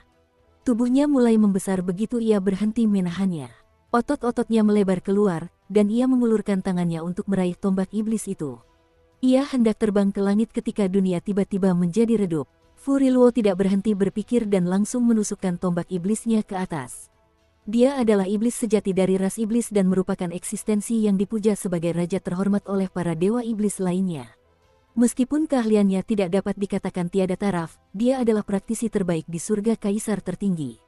[SPEAKER 1] Tubuhnya mulai membesar begitu ia berhenti menahannya. Otot-ototnya melebar keluar, dan ia mengulurkan tangannya untuk meraih tombak iblis itu. Ia hendak terbang ke langit ketika dunia tiba-tiba menjadi redup. Furiluo tidak berhenti berpikir dan langsung menusukkan tombak iblisnya ke atas. Dia adalah iblis sejati dari ras iblis dan merupakan eksistensi yang dipuja sebagai raja terhormat oleh para dewa iblis lainnya. Meskipun keahliannya tidak dapat dikatakan tiada taraf, dia adalah praktisi terbaik di surga kaisar tertinggi.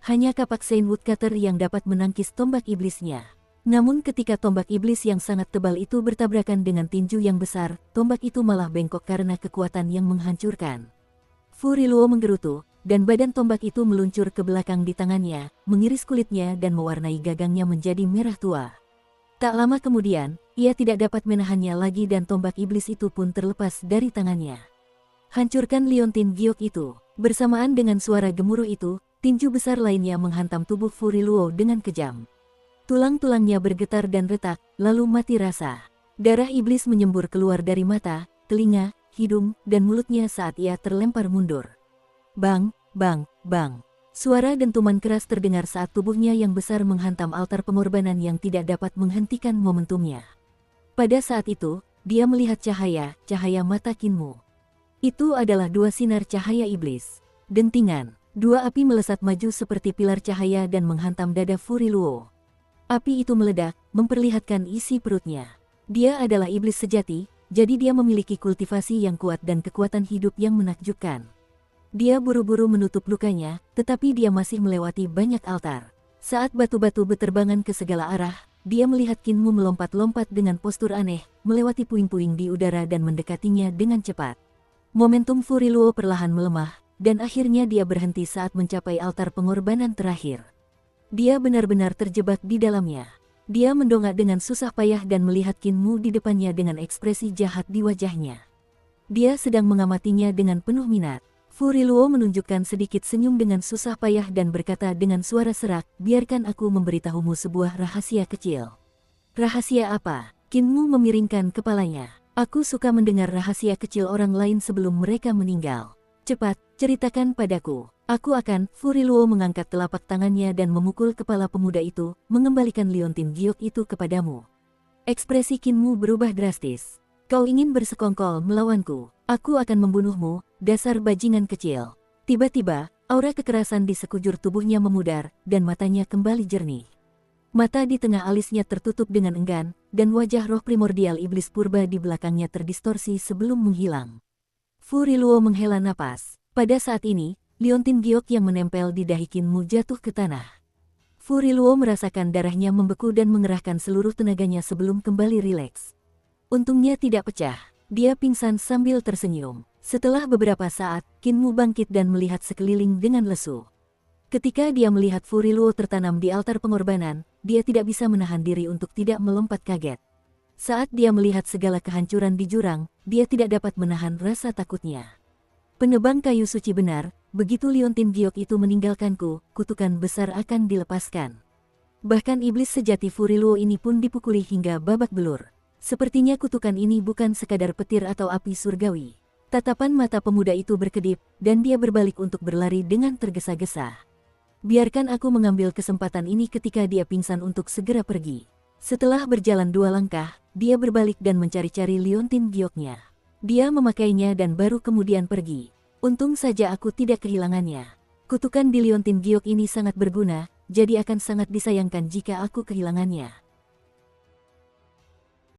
[SPEAKER 1] Hanya kapak Saint Woodcutter yang dapat menangkis tombak iblisnya. Namun ketika tombak iblis yang sangat tebal itu bertabrakan dengan tinju yang besar, tombak itu malah bengkok karena kekuatan yang menghancurkan. Furiluo menggerutu, dan badan tombak itu meluncur ke belakang di tangannya, mengiris kulitnya dan mewarnai gagangnya menjadi merah tua. Tak lama kemudian, ia tidak dapat menahannya lagi dan tombak iblis itu pun terlepas dari tangannya. Hancurkan liontin giok itu. Bersamaan dengan suara gemuruh itu, tinju besar lainnya menghantam tubuh Furiluo dengan kejam. Tulang-tulangnya bergetar dan retak, lalu mati rasa. Darah iblis menyembur keluar dari mata, telinga, hidung, dan mulutnya saat ia terlempar mundur. Bang, bang, bang. Suara dentuman keras terdengar saat tubuhnya yang besar menghantam altar pengorbanan yang tidak dapat menghentikan momentumnya. Pada saat itu, dia melihat cahaya mata Kinmu. Itu adalah 2 sinar cahaya iblis. Dentingan, 2 api melesat maju seperti pilar cahaya dan menghantam dada Furiluo. Api itu meledak, memperlihatkan isi perutnya. Dia adalah iblis sejati, jadi dia memiliki kultivasi yang kuat dan kekuatan hidup yang menakjubkan. Dia buru-buru menutup lukanya, tetapi dia masih melewati banyak altar. Saat batu-batu berterbangan ke segala arah, dia melihat Kinmu melompat-lompat dengan postur aneh, melewati puing-puing di udara dan mendekatinya dengan cepat. Momentum Furiluo perlahan melemah, dan akhirnya dia berhenti saat mencapai altar pengorbanan terakhir. Dia benar-benar terjebak di dalamnya. Dia mendongak dengan susah payah dan melihat Kinmu di depannya dengan ekspresi jahat di wajahnya. Dia sedang mengamatinya dengan penuh minat. Furiluo menunjukkan sedikit senyum dengan susah payah dan berkata dengan suara serak, "Biarkan aku memberitahumu sebuah rahasia kecil." "Rahasia apa?" Kinmu memiringkan kepalanya. "Aku suka mendengar rahasia kecil orang lain sebelum mereka meninggal. Cepat, ceritakan padaku." "Aku akan." Furiluo mengangkat telapak tangannya dan memukul kepala pemuda itu, "mengembalikan liontin giok itu kepadamu." Ekspresi Kinmu berubah drastis. "Kau ingin bersekongkol melawanku? Aku akan membunuhmu, dasar bajingan kecil." Tiba-tiba, aura kekerasan di sekujur tubuhnya memudar, dan matanya kembali jernih. Mata di tengah alisnya tertutup dengan enggan, dan wajah roh primordial iblis purba di belakangnya terdistorsi sebelum menghilang. Furiluo menghela napas. Pada saat ini, liontin giok yang menempel di dahi Kinmu jatuh ke tanah. Furiluo merasakan darahnya membeku dan mengerahkan seluruh tenaganya sebelum kembali rileks. Untungnya tidak pecah. Dia pingsan sambil tersenyum. Setelah beberapa saat, Kinmu bangkit dan melihat sekeliling dengan lesu. Ketika dia melihat Furiluo tertanam di altar pengorbanan, dia tidak bisa menahan diri untuk tidak melompat kaget. Saat dia melihat segala kehancuran di jurang, dia tidak dapat menahan rasa takutnya. "Penebang kayu suci benar, begitu liontin giok itu meninggalkanku, kutukan besar akan dilepaskan." Bahkan iblis sejati Furiluo ini pun dipukuli hingga babak belur. Sepertinya kutukan ini bukan sekadar petir atau api surgawi. Tatapan mata pemuda itu berkedip, dan dia berbalik untuk berlari dengan tergesa-gesa. "Biarkan aku mengambil kesempatan ini." Ketika dia pingsan untuk segera pergi. Setelah berjalan 2 langkah, dia berbalik dan mencari-cari liontin gioknya. Dia memakainya dan baru kemudian pergi. "Untung saja aku tidak kehilangannya. Kutukan di liontin giok ini sangat berguna, jadi akan sangat disayangkan jika aku kehilangannya."